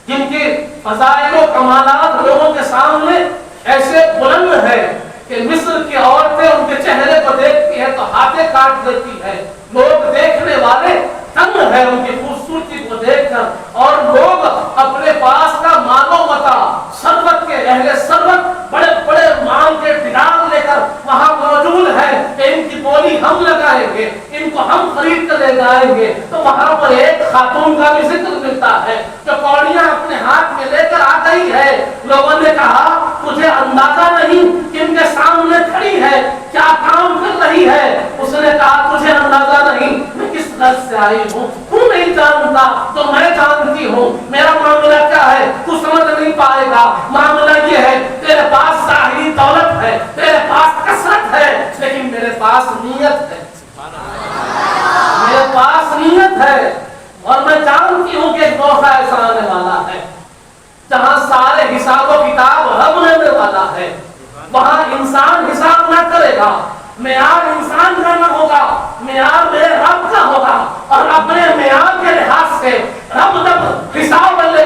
Speaker 1: جن کے فضائل و کمالات لوگوں کے سامنے ایسے بلند ہے کہ مصر کی عورتیں ان کے چہرے کو دیکھتی ہے تو ہاتھیں کاٹ دیتی ہے، لوگ دیکھنے والے تنگ ہے ان کی خوبصورتی کو دیکھ کر، اور لوگ اپنے پاس کا مال و متاع، ثروت کے اہل ثروت، بڑے بڑے مال کے ڈنار لے کر وہاں موجود ہے کہ ان کی بولی ہم لگائیں گے، ان کو ہم خرید کر لے جائیں گے۔ تو وہاں پر ایک خاتون کا بھی ذکر ملتا ہے جو کوڑیاں اپنے ہاتھ میں لے کر آ گئی ہے۔ لوگوں نے کہا تجھے اندازہ نہیں کہ ان کے سامنے کھڑی ہے کیا کام کر رہی ہے؟ اس نے کہا تجھے اندازہ نہیں میں کس غرض سے آئی ہوں، تو نہیں جانتا تو میں جانتی ہوں، میرا معاملہ کیا ہے تو سمجھ نہیں پائے گا۔ معاملہ یہ ہے تیرے پاس ظاہری دولت ہے، تیرے پاس کثرت ہے، لیکن میرے پاس نیت ہے، میرے پاس نیت ہے، اور میں جانتی ہوں کہ ایک موقع ایسا آنے والا ہے جہاں سارے حساب و کتاب رب لینے والا ہے، وہاں انسان حساب نہ کرے گا، معیار انسان کا نہ ہوگا، معیار میرے رب کا ہوگا، اور اپنے معیار کے لحاظ سے رب جب حساب لے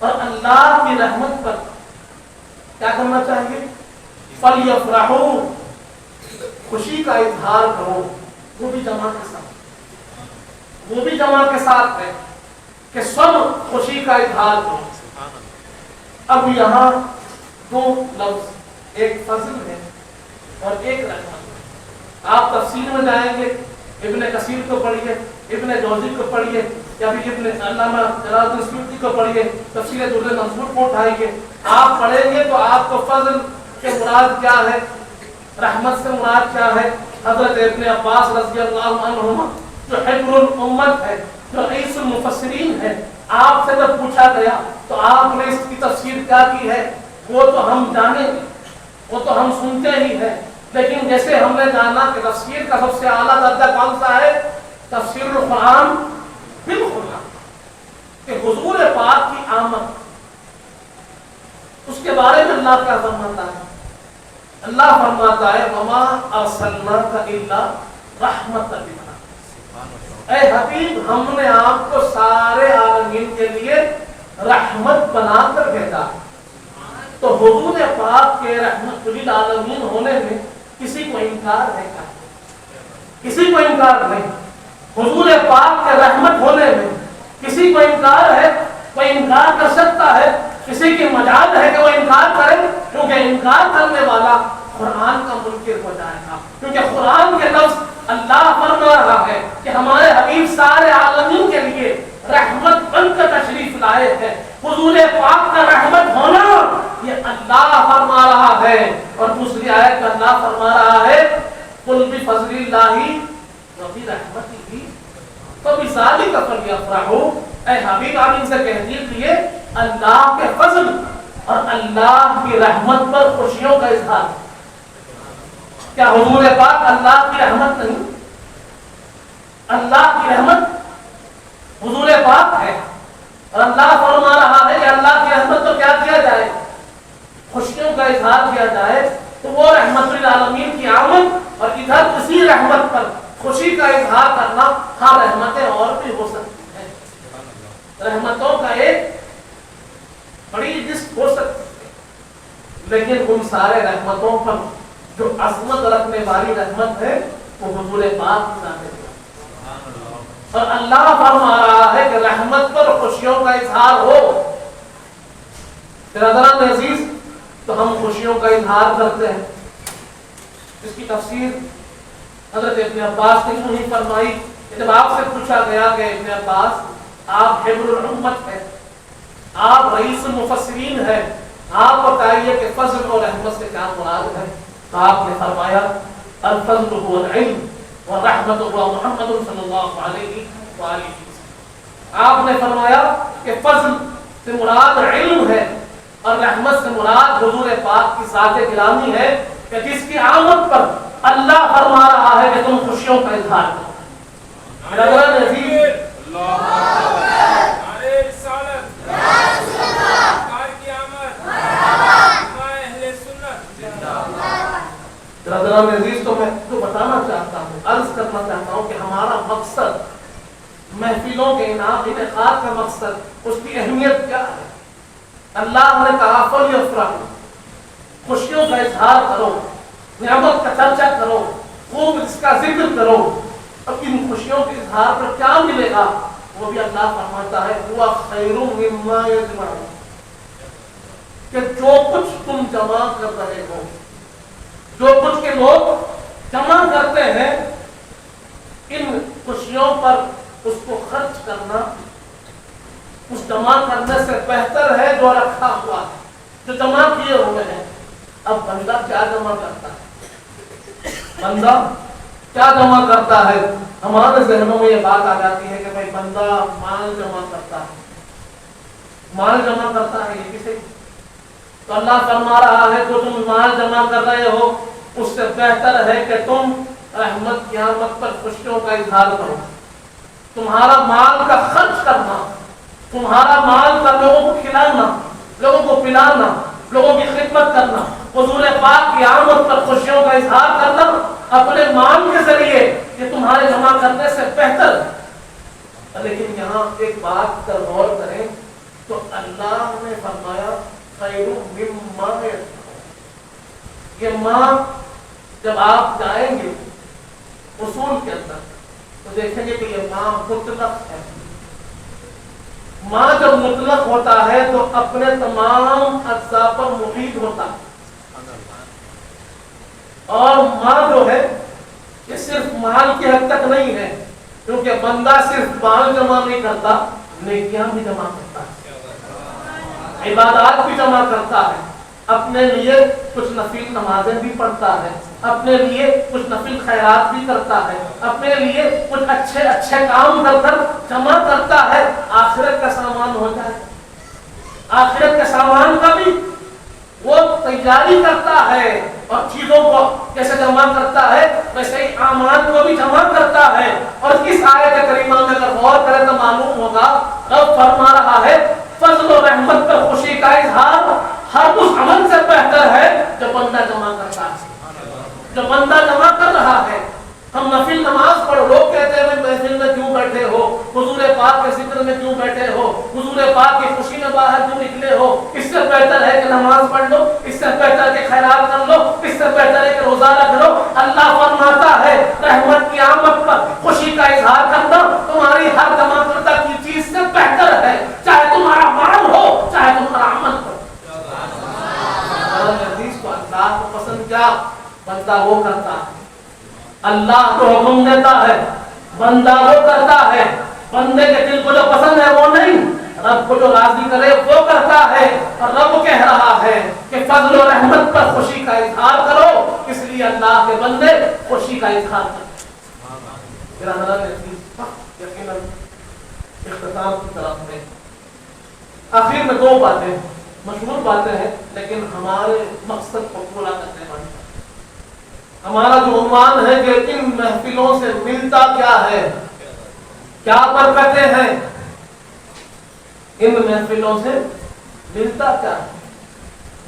Speaker 1: اور اللہ کی رحمت پر کیا کرنا چاہیے؟ فَلْيَفْرَحُوا، خوشی کا اظہار کرو، وہ بھی جمع کے ساتھ، وہ بھی جمع کے ساتھ ہے کہ سب خوشی کا اظہار کرو۔ اب یہاں دو لفظ، ایک فضل ہے اور ایک رحمت۔ آپ تفسیر میں جائیں گے، ابن کثیر کو پڑھیے، ابن جوزی کو پڑھیے، یا پھر ابن علامہ جلال الدین سیوطی کو پڑھیے، تفسیر در المنصور کو اٹھائیے، آپ پڑھیں گے تو آپ کو فضل کے مراد کیا ہے، رحمت سے مراد کیا ہے؟ حضرت ابن عباس رضی اللہ عنہما جو حبر الامت ہے، جو رئیس المفسرین ہے، آپ سے جب پوچھا گیا تو آپ نے اس کی تفسیر کیا کی ہے وہ تو ہم جانیں گے، وہ تو ہم سنتے ہی ہیں، لیکن جیسے ہم نے جانا کہ تفسیر کا سب سے اعلیٰ درجہ کون سا ہے؟ تفسیر القرآن بالقرآن، کہ حضور پاک کی آمد، اس کے بارے میں اللہ کیا فرماتا ہے؟ اللہ فرماتا ہے وَمَا أَرْسَلْنَاكَ إِلَّا رَحْمَةً لِلْعَالَمِينَ، اے حبیب ہم نے آپ کو سارے عالمین کے لیے رحمت بنا کر بھیجا۔ تو حضور پاک کے رحمت للعالمین ہونے میں کسی کو انکار ہے کیا؟ کسی کو انکار نہیں۔ حضور پاک کے رحمت ہونے میں کسی کو انکار ہے؟ کوئی انکار کر سکتا ہے؟ کسی کی مجال ہے کہ وہ انکار کرے؟ کیونکہ انکار کرنے والا قرآن کا منکر ہو جائے گا، کیونکہ قرآن کے لفظ اللہ فرما رہا ہے کہ ہمارے حبیب سارے عالمین کے لیے رحمت بن کر تشریف لائے ہیں۔ حضور پاک کا رحمت ہونا یہ اللہ فرما رہا ہے، اور دوسری آیت میں اللہ فرما رہا ہے قُلْ بِفَضْلِ اللَّهِ وَبِرَحْمَتِهِ فَبِذَلِكَ فَلْيَفْرَحُوا، اے حبیب آپ ان سے کہہ دیجیے اللہ کے فضل اور اللہ کی رحمت پر خوشیوں کا اظہار۔ کیا حضور پاک اللہ کی رحمت نہیں؟ اللہ کی رحمت حضور پاک ہے، اور اللہ فرما رہا ہے کہ اللہ کی رحمت تو کیا کیا جائے؟ خوشیوں کا اظہار کیا جائے۔ تو وہ رحمت للعالمین کی آمد اور ادھر اسی رحمت پر خوشی کا اظہار کرنا، ہاں رحمتیں اور بھی ہو سکتی ہیں، رحمتوں کا ایک بڑی لسٹ ہو سکتی ہے، لیکن ان سارے رحمتوں پر جو عظمت رکھنے والی رحمت ہے وہ حضور پاک کی ذات ہے۔ اور اللہ فرما رہا ہے کہ رحمت پر خوشیوں کا اظہار ہو۔ پھر حضرات عزیز تو ہم خوشیوں کا اظہار کرتے ہیں، اس کی تفسیر حضرت ابن عباس نے یوں ہی فرمائی کہ جب آپ سے پوچھا گیا کہ ابن عباس آپ حبر الامت ہیں، آپ رئیس المفسرین ہیں، آپ بتائیے کہ فضل اور رحمت سے کیا مراد ہے؟ تو آپ نے فرمایا الفضل هو العلم والرحمت هو محمد صلی اللہ علیہ وآلہ وسلم۔ آپ نے فرمایا کہ فضل سے مراد علم ہے اور رحمت سے مراد حضور پاک کی ذات گرامی ہے، کہ جس کی آمد پر اللہ فرما رہا ہے کہ تم خوشیوں کا اظہار کرو۔ میرا برادر عزیز حضرات عزیز تو میں تو بتانا چاہتا ہوں، عرض کرنا چاہتا ہوں کہ ہمارا مقصد محفلوں کے انعقاد کا مقصد، اس کی اہمیت کیا ہے؟ اللہ نے کہا فَلْيَفْرَحُوا، خوشیوں کا اظہار کرو، نعمت کا چرچا کرو، خوب اس کا ذکر کرو۔ اب ان خوشیوں کے اظہار پر کیا ملے گا؟ وہ بھی اللہ فرماتا ہے هُوَ خَيْرٌ مِّمَّا يَجْمَعُونَ، کہ جو کچھ تم جمع کر رہے ہو، جو کچھ کے لوگ جمع کرتے ہیں، ان خوشیوں پر اس کو خرچ کرنا اس جمع کرنے سے بہتر ہے جو رکھا ہوا ہے، جو جمع کیے ہوئے ہیں۔ اب بندہ کیا جمع کرتا ہے؟ بندہ کیا جمع کرتا ہے؟ ہمارے ذہنوں میں یہ بات آ جاتی ہے کہ بھائی بندہ مال جمع کرتا ہے، مال جمع کرتا ہے، یہ کسے؟ تو اللہ فرما رہا ہے جو تم مال جمع کر رہے ہو اس سے بہتر ہے کہ تم رحمت قیامت پر خوشیوں کا اظہار کرو۔ تمہارا مال کا خرچ کرنا، تمہارا مال کا لوگوں کو کھلانا، لوگوں کو پلانا، لوگوں کی خدمت کرنا، حضور پاک کی آمد پر خوشیوں کا اظہار کرنا اپنے مال کے ذریعے، یہ تمہارے جمع کرنے سے بہتر ہے۔ لیکن یہاں ایک بات پر غور کریں تو اللہ نے فرمایا خیر مما یجمعون. یہ ماں جب آپ جائیں گے اصول کے اندر تو دیکھیں گے کہ یہ ماں مطلق ہے. ماں جب مطلق ہوتا ہے تو اپنے تمام اجزاء پر محیط ہوتا ہے. اور ماں جو ہے یہ صرف مال کی حد تک نہیں ہے، کیونکہ بندہ صرف مال جمع نہیں کرتا، نیکیاں بھی جمع کرتا ہے، عبادات بھی جمع کرتا ہے، اپنے لیے کچھ نفل نمازیں بھی پڑھتا ہے، اپنے لیے کچھ نفل خیرات بھی کرتا ہے، اپنے لیے کچھ اچھے اچھے کام کر کر جمع کرتا ہے. آخرت کا سامان ہو جائے، آخرت کے سامان کا بھی وہ تیاری کرتا ہے، اور چیزوں کو جیسے جمع کرتا ہے ویسے ہی اعمال کو بھی جمع کرتا ہے. اور اس آیت کریمہ میں اگر غور کریں تو معلوم ہوگا رب فرما رہا ہے فضل و رحمت پر خوشی کا اظہار ہر اس عمل سے بہتر ہے جو بندہ جمع کرتا ہے، جو بندہ جمع کر رہا ہے. ہم نفل نماز پڑھو، لوگ کہتے ہیں محفل میں کیوں بیٹھے ہو، حضور پاک کے ذکر میں کیوں بیٹھے ہو، حضور پاک کی خوشی میں باہر کیوں نکلے ہو. اس سے بہتر ہے کہ نماز پڑھ لو، اس سے بہتر ہے کہ خیرات کر لو، اس سے بہتر ہے کہ روزہ رکھ لو. اللہ فرماتا ہے رحمت کی آمد پر خوشی کا اظہار کرنا تمہاری ہر جمع کردہ کی چیز سے بہتر ہے، چاہے تمہارا مال ہو چاہے تمہارا عمل ہو. حدیث کو اللہ کو پسند کیا بندہ وہ کرتا ہے، اللہ کو حکم دیتا ہے بندہ وہ کرتا ہے. بندے کے دل کو جو پسند ہے وہ نہیں، رب کو جو راضی کرے وہ کرتا ہے. اور رب کہہ رہا ہے کہ فضل و رحمت پر خوشی کا اظہار کرو، اس لیے اللہ کے بندے خوشی کا اظہار کرتے. یقیناً اختتام کی طرف میں آخر میں دو باتیں مشہور باتیں ہیں لیکن ہمارے مقصد کو پورا کرنے والی. ہمارا جو عنوان ہے کہ ان محفلوں سے ملتا کیا ہے، کیا برکتیں ہیں، ان محفلوں سے ملتا کیا ہے،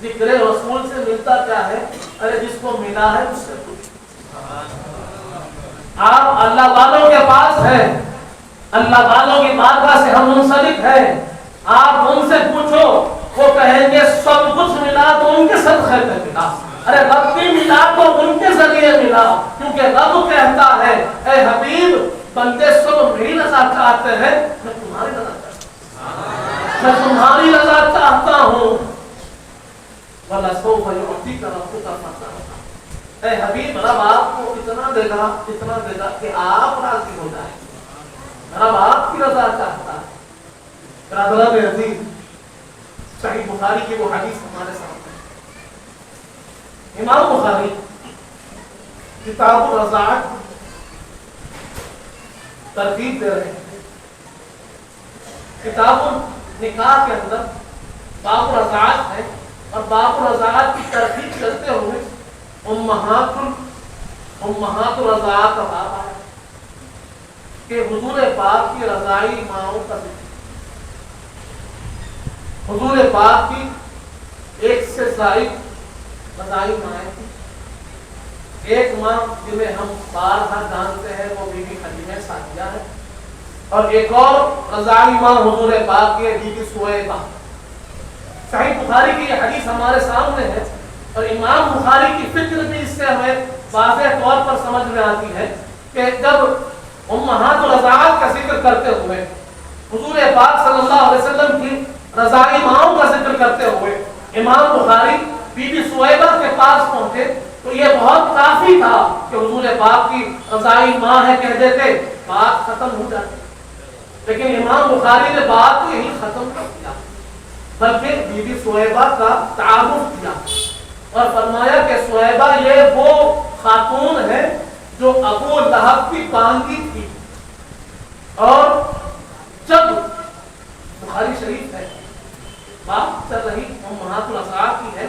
Speaker 1: ذکر رسول سے ملتا کیا ہے. ارے جس کو ملا ہے اس سے پوچھو. آپ اللہ والوں کے پاس ہیں، اللہ والوں کی بارگاہ سے ہم منسلک ہیں، آپ ان سے پوچھو، وہ کہیں گے سب کچھ ملا تو ان کے صدقے میں ملا. ارے رب بھی ملا تو ان کے ذریعے ملا، کیونکہ رب کہتا ہے اے حبیب بندے سب میری رضا چاہتے ہیں، میں تمہاری رضا چاہتا ہوں، میں تمہاری رضا چاہتا ہوں. وَلَسَوْفَ يُعْطِيكَ رَبُّكَ فَتَرْضَىٰ. اے حبیب رب آپ کو اتنا دے گا کہ آپ راضی ہو جائیں. رب آپ کی رضا چاہتا ہے. برادران عزیز، صحیح بخاری کی وہ حدیث ہمارے سامنے، امام بخاری کتاب الرضاعت ترتیب دے رہے ہیں. کتاب النکاح کے اندر باب الرضاعت ہے، اور باب الرضاعت کی ترتیب کرتے ہوئے امہات الرضاعت کا باب ہے کہ حضور پاک کی رضائی ماؤں کا ذکر. حضور پاک کی ایک سے زائد رضائی مائیں تھی. ایک ماں جنہیں ہم بارہا جانتے ہیں وہ بی بی حلیمہ سعدیہ ہے، اور ایک اور رضائی ماں حضور پاک کی بی بی سویبہ. صحیح بخاری کی یہ حدیث ہمارے سامنے ہے، اور امام بخاری کی فکر بھی اس سے ہمیں واضح طور پر سمجھ میں آتی ہے کہ جب امہات الرضاعت کا ذکر کرتے ہوئے حضور پاک صلی اللہ علیہ وسلم کی رضائی ماؤں کا ذکر کرتے ہوئے امام بخاری بی بی سویبہ کے پاس پہنچے تو یہ بہت کافی تھا کہ حضور پاک کی رضائی ماں ہے کہہ دیتے، بات ختم ہو جاتی. لیکن امام بخاری نے بات کو یہی ختم کر دیا، بلکہ بی بی سویبہ کا تعارف کیا اور فرمایا کہ سویبہ یہ وہ خاتون ہے جو ابو لہب کی باندھی تھی. اور جب بخاری شریف ہے، بات چل رہی امہات الرضاعت کی ہے،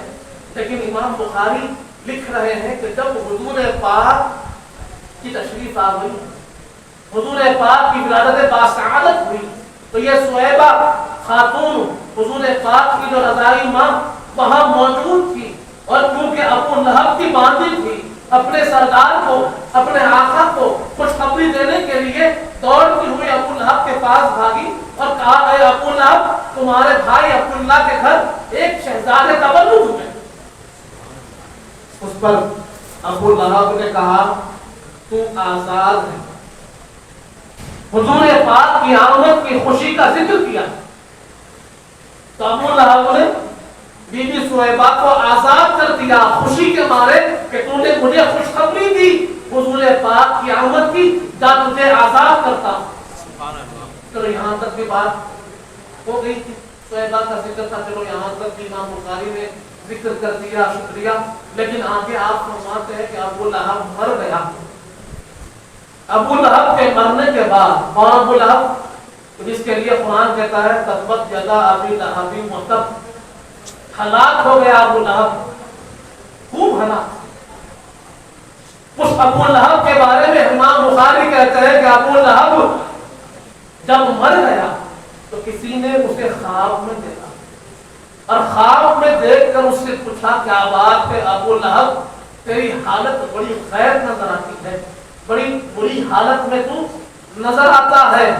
Speaker 1: لیکن امام بخاری لکھ رہے ہیں کہ جب حضور پاک کی تشریف آ گئی، حضور پاک کی ولادت باسعادت ہوئی، تو یہ سویبہ خاتون حضور پاک کی جو رضائی ماں وہاں موجود تھی، اور کیونکہ ابو لہب کی باندھی تھی، اپنے سردار کو، اپنے آقا کو خوشخبری دینے کے لیے دوڑتی ہوئی ابو لہب کے پاس بھاگی
Speaker 2: اور کہا اے ابو لہب تمہارے بھائی عبداللہ کے گھر ایک شہزادے تولد ہوئے.
Speaker 1: اس پر ابو لہب نے کہا تو آزاد ہے.
Speaker 2: حضور پاک کی آمد کی خوشی کا ذکر کیا تو ابو لہب نے بی بی صہیبہ کو آزاد کر دیا خوشی کے مارے کہ تم نے مجھے خوشخبری دی حضور پاک کی آمد کی، جا تجھے آزاد کرتا ہوں. چلو یہاں تک بھی بات ہو گئی تھی، صہیبہ کا ذکر تھا، چلو یہاں تک بھی امام بخاری نے ذکر کر دیا، شکریہ. لیکن آگے آپ فرماتے ہیں کہ ابو لہب مر گیا. ابو لہب کے مرنے کے بعد کون ابو لہب جس کے لیے قرآن کہتا ہے تبت یدا ابی لہب وتب، ہلاک ہو گیا ابو لہب، خوب ہلاک. اس ابو لہب کے بارے میں امام بخاری کہتے ہیں کہ ابو لہب جب مر گیا تو کسی نے اسے خواب میں دیکھا اور خواب میں دیکھ کر اس سے پوچھا کیا بات ہے ابو لہب، تیری حالت بڑی خیر نظر آتی ہے، بڑی بری حالت میں تو نظر آتا ہے،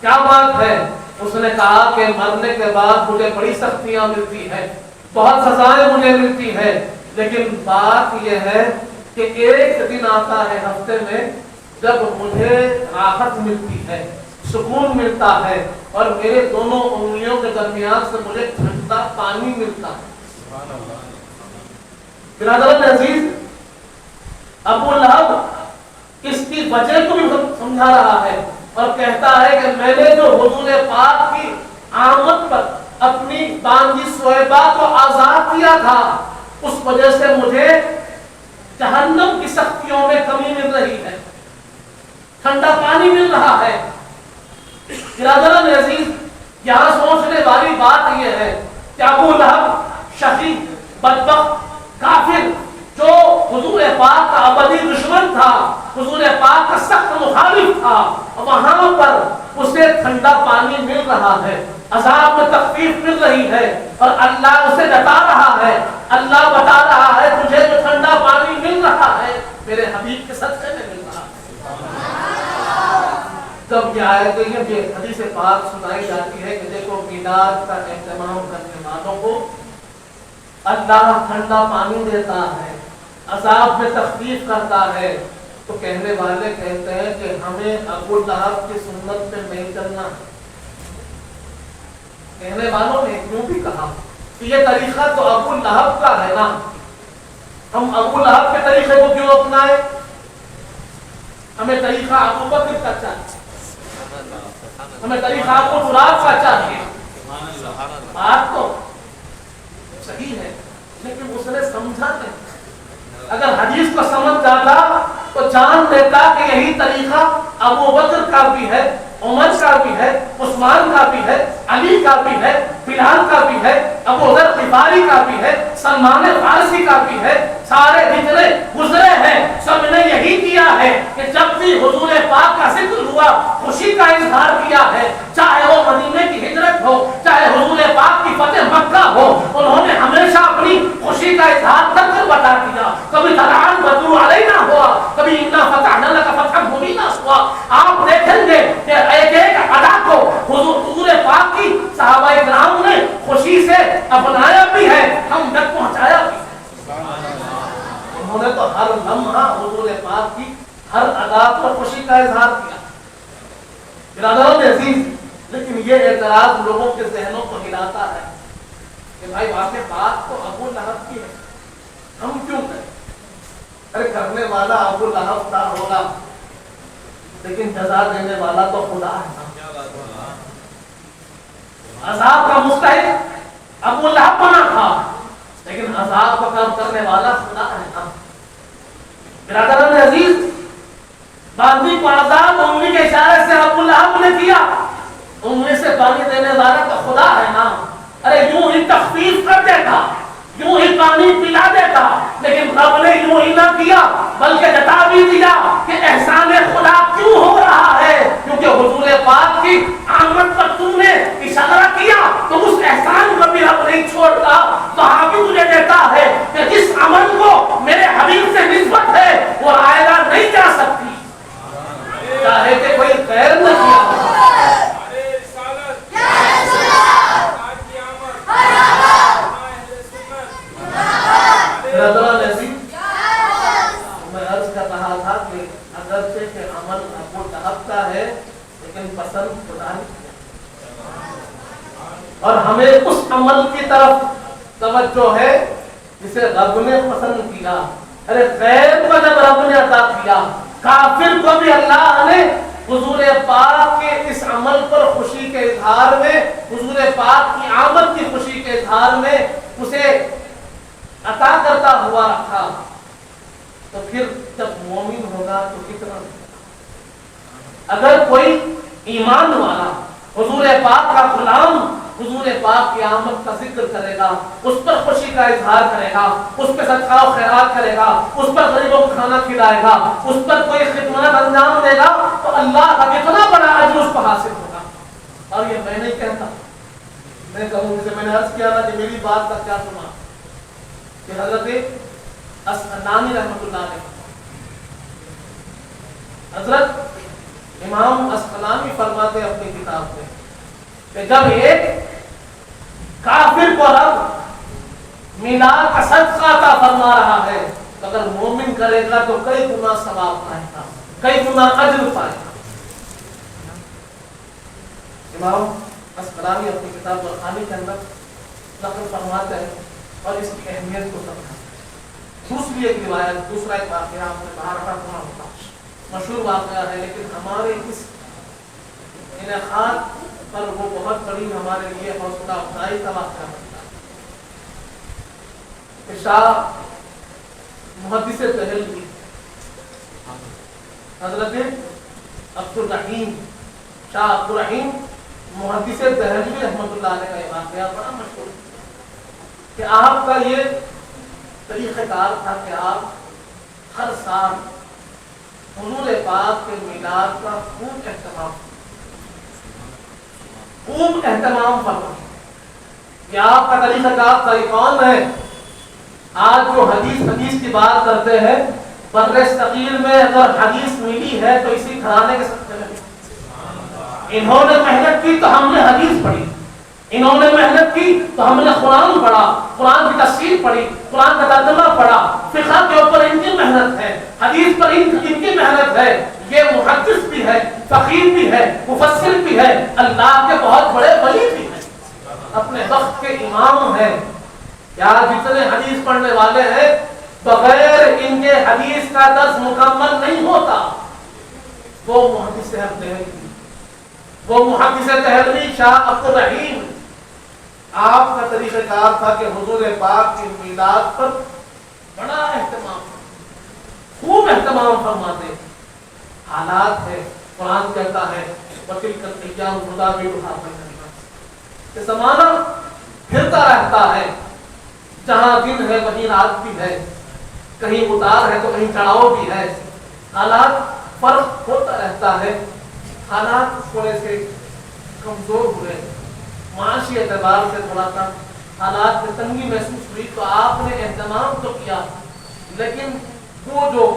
Speaker 2: کیا بات ہے؟ اس نے کہا کہ مرنے کے بعد مجھے بڑی سختیاں ملتی ہیں، بہت سزائیں مجھے ملتی ہیں، لیکن بات یہ ہے کہ ایک دن آتا ہے ہفتے میں جب مجھے راحت ملتی ہے، سکون ملتا ہے اور میرے دونوں انگلیوں کے درمیان سے مجھے ٹھنڈا پانی ملتا ہے. برادران عزیز، ابو لہب اس کی وجہ کو بھی سمجھا رہا ہے اور کہتا ہے کہ میں نے جو حضور پاک کی آمد پر اپنی بانجی صہیبہ کو آزاد کیا تھا اس وجہ سے مجھے جہنم کی سختیوں میں کمی مل رہی ہے، ٹھنڈا پانی مل رہا ہے. برادران عزیز، یہاں سوچنے والی بات یہ ہے کہ ابو لہب شقی، بدبخت، کافر جو حضور پاک کا ابدی دشمن تھا، حضور پاک کا سخت مخالف تھا، وہاں پر اسے ٹھنڈا پانی مل رہا ہے، عذاب میں تخفیف مل رہی ہے اور اللہ اسے بتا رہا ہے، اللہ بتا رہا ہے تجھے جو ٹھنڈا پانی مل رہا ہے میرے حبیب کے صدقے میں مل رہا ہے. جب یہ آیت یہ حدیث پاک سنائی جاتی ہے کہ دیکھو میلاد کا اہتمام کرنے والوں کو اللہ ٹھنڈا پانی دیتا ہے، عذاب میں تخفیف کرتا ہے، تو کہنے والے کہتے ہیں کہ ہمیں ابو لہب کی سنت پہ نہیں چلنا. کہنے والوں نے کیوں بھی کہا کہ یہ طریقہ تو ابو لہب کا ہے نا، ہم ابو لہب کے طریقے کو کیوں اپنائیں؟ ہمیں طریقہ ابو بکر کا چاہیے، ہمیں طریقہ ابو تراب کا چاہیے. بات تو صحیح ہے لیکن اس نے سمجھا نہیں. اگر حدیث کو سمجھ جاتا تو جان لیتا کہ یہی طریقہ ابو بکر کا بھی ہے، عمر کا بھی ہے، عثمان کا بھی ہے، علی کا بھی ہے، بلال کا بھی ہے، ابو ذر غفاری کا بھی ہے، سلمان فارسی کا بھی ہے. سارے جتنے گزرے ہیں سب نے یہی کیا ہے کہ جب بھی حضور پاک کا ذکر ہوا خوشی کا اظہار کیا ہے، چاہے وہ مدینے کی ہجرت ہو، چاہے حضور پاک کی فتح مکہ ہو، انہوں نے ہمیشہ اپنی خوشی کا اظہار کر کے بتا دیا. کبھی تلعن بدرو علینا ہوا، کبھی انا فتحنا لک فتحا مبینا ہوا. آپ دیکھیں گے کہ ایک ایک ادا کو حضور پاک کی صحابہ کرام نے خوشی سے اپنایا بھی ہے، ہم تک پہنچایا بھی. انہوں نے تو ہر لمحہ حضور پاک کی ہر ادا پر خوشی کا اظہار کیا. برادران عزیز، لیکن یہ اعتراض لوگوں کے ذہنوں کو ہلاتا ہے کہ بھائی واقع بات تو ابو لہب کی ہے، ہم کیوں کریں؟ ارے کرنے والا ابو لہب کا ہوگا لیکن جزا دینے والا تو خدا ہے. عذاب کا مستحق ابو لہب بنا تھا لیکن عذاب کا کام کرنے والا خدا ہے. برادران عزیز، باندھی کو عذاب انگلی کے اشارے سے ابو لہب نے کیا، انگلی سے پانی دینے والا تو خدا ہے نا. ارے یوں ہی تخفیف کر دیتا، یوں ہی پانی پلا دیتا، لیکن رب نے یوں ہی نہ کیا بلکہ جتا بھی دیا کہ احسان خدا کیوں ہو رہا ہے، کیونکہ حضور پاک کی آمد پر تم نے اشارہ کیا تو اس احسان کو بھی رب نہیں چھوڑتا. وہاں بھی تجھے دیتا ہے کہ جس عمل کو میرے حبیب سے نسبت ہے وہ آئندہ نہیں جا سکتی، چاہے کہ کوئی خیر نہ کیا.
Speaker 1: عمل کی طرف توجہ ہے جسے رب نے پسند کیا. ارے غیر کو جب رب نے عطا کیا, کافر کو بھی اللہ نے حضور پاک کے اس عمل پر خوشی کے اظہار میں, حضور پاک کی آمد کی خوشی کے اظہار میں اسے عطا کرتا ہوا رکھا. تو پھر جب مومن ہوگا تو کتنا, اگر کوئی ایمان والا حضور پاک کا غلام حضور پاک کی آمد کا ذکر کرے گا, اس پر خوشی کا اظہار کرے گا, اس پہ صدقہ و خیرات کرے گا, اس پر غریبوں کو کھانا کھلائے گا, اس پر کوئی خدمات انجام دے گا, تو اللہ کا کتنا بڑا اجر اس کو حاصل ہوگا. اور یہ میں نہیں کہتا, میں کہوں جسے میں نے عرض کیا نا کہ میری بات کا کیا سنا کہ حضرت اسقلانی رحمۃ اللہ علیہ, حضرت امام اسقلانی فرماتے اپنی کتاب میں کہ جب ایک کافر کو رب میلاد کا صدقہ عطا فرما رہا ہے, تو اگر مومن کرے گا تو کئی گنا ثواب پائے گا, کئی گنا اجر پائے گا. امام اسقلانی اپنی کتاب برخانی کے اندر نقل فرماتے ہیں اور اس کی اہمیت کو سمجھاتے ہیں. دوسری ایک روایت, دوسرا ایک واقعہ ہم نے باہر رکھا ہونا ہوتا, مشہور واقعہ ہے, لیکن ہمارے اس انعقاد پر وہ بہت بڑی ہمارے لیے حوصلہ افزائی کا واقعہ بنتا ہے. شاہ محدث دہلوی حضرت عبدالرحیم, شاہ عبدالرحیم محدث دہلوی رحمۃ اللہ علیہ کا یہ واقعہ بڑا مشہور ہے کہ آپ کا یہ طریقہ کار تھا کہ آپ ہر سال حضور پاک کے میلاد کا خوب اہتمام فرمائیں. کہ آپ کا طریقہ کار طریقان ہے. آج جو حدیث کی بات کرتے ہیں, بر صغیر میں اگر حدیث ملی ہے تو اسی گھرانے کے ساتھ میں. انہوں نے محنت کی تو ہم نے حدیث پڑھی, انہوں نے محنت کی تو ہم نے قرآن پڑھا, قرآن کی تفسیر پڑھی, قرآن کا ترجمہ پڑھا, فقہ کے اوپر ان کی محنت ہے, حدیث پر ان کی محنت ہے. یہ محدث بھی ہے, فقیر بھی ہے, مفسر بھی ہے, اللہ کے بہت بڑے ولی بھی ہیں, اپنے وقت کے امام ہیں. یار جتنے حدیث پڑھنے والے ہیں بغیر ان کے حدیث کا درس مکمل نہیں ہوتا. وہ محدث دہلوی, وہ محدث دہلوی شاہ عبدالرحیم, آپ کا طریقہ کار تھا کہ حضور پاک کے میلاد پر بڑا اہتمام, خوب اہتمام فرماتے. حالات ہے, قرآن کہتا ہے وَتِلْكَ الْأَيَّامُ نُدَاوِلُهَا بَيْنَ النَّاسِ, کہ زمانہ پھرتا رہتا ہے, جہاں دن ہے وہیں رات بھی ہے, کہیں اتار ہے تو کہیں چڑھاؤ بھی ہے, حالات فرق ہوتا رہتا ہے. حالات تھوڑے سے کمزور ہوئے, معاشی اعتبار سے تھوڑا سا حالات میں تنگی محسوس ہوئی, تو آپ نے اہتمام تو کیا, لیکن وہ جو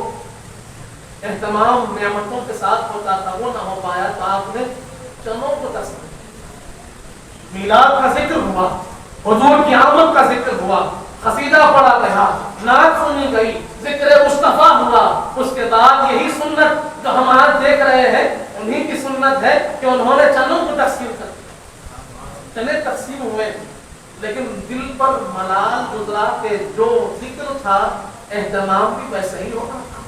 Speaker 1: اہتمام نعمتوں کے ساتھ ہوتا تھا وہ نہ ہو پایا. تو آپ نے چنوں کو تصویر, میلاد کا ذکر ہوا, حضور کی آمد کا ذکر ہوا, قصیدہ پڑھا گیا, نعت سنی گئی, ذکر مصطفیٰ ہوا. اس کے بعد یہی سنت جو ہم آج دیکھ رہے ہیں انہی کی سنت ہے کہ انہوں نے چنوں کو تقسیم کر دیا, چنے تقسیم ہوئے, لیکن دل پر ملال گزرا کہ جو ذکر تھا اہتمام بھی ویسے ہی ہونا تھا.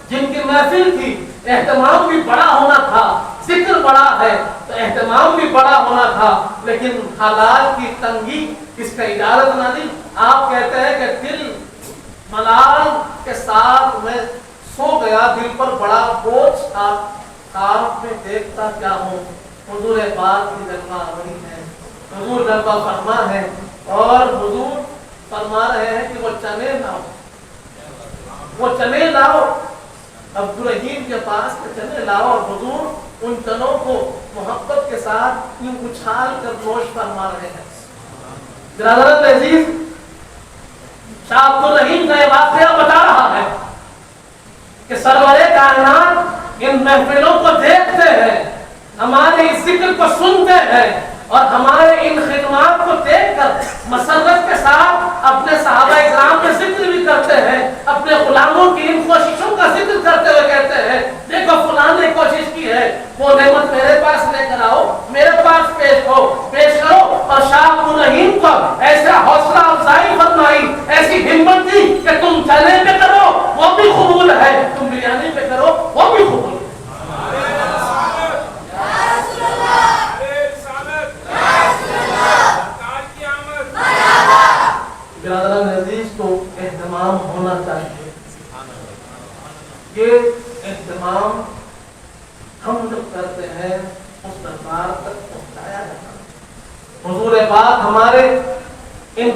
Speaker 1: جن کی محفل تھی اہتمام بھی بڑا ہونا تھا, ذکر بڑا ہے تو اہتمام بھی بڑا ہونا تھا, لیکن حالات کی تنگی اس کا اجازت نہ دی. آپ کہتے ہیں کہ دل ملال کے ساتھ میں سو گیا, دل پر بڑا بوجھ تھا, خواب میں دیکھتا کیا ہوں, حضور پاک کی جلوہ آوری ہے, حضور جلوہ فرما ہے, اور حضور فرما رہے ہیں کہ وہ چنے لاؤ, وہ چنے لاؤ. عبدالرحیم کے پاس کے چنے لاؤ, اور حضور ان چنوں کو محبت کے ساتھ یوں اچھال کر نوش فرما رہے ہیں. برادران عزیز, شاہ عبدالرحیم کا یہ واقعہ بتا رہا ہے کہ سرور کائنات ان محفلوں کو دیکھتے ہیں, ہمارے اس ذکر کو سنتے ہیں, اور ہمارے ان خدمات کو دیکھ کر مسرت کے ساتھ اپنے صحابہ اکرام کا ذکر بھی کرتے ہیں, اپنے غلاموں کی ان کوششوں کا ذکر کرتے ہوئے کہتے ہیں دیکھو فلاں نے کوشش کی ہے, وہ نعمت میرے پاس لے کر آؤ, میرے پاس پیش کرو. اور شاہ عبدالرحیم کو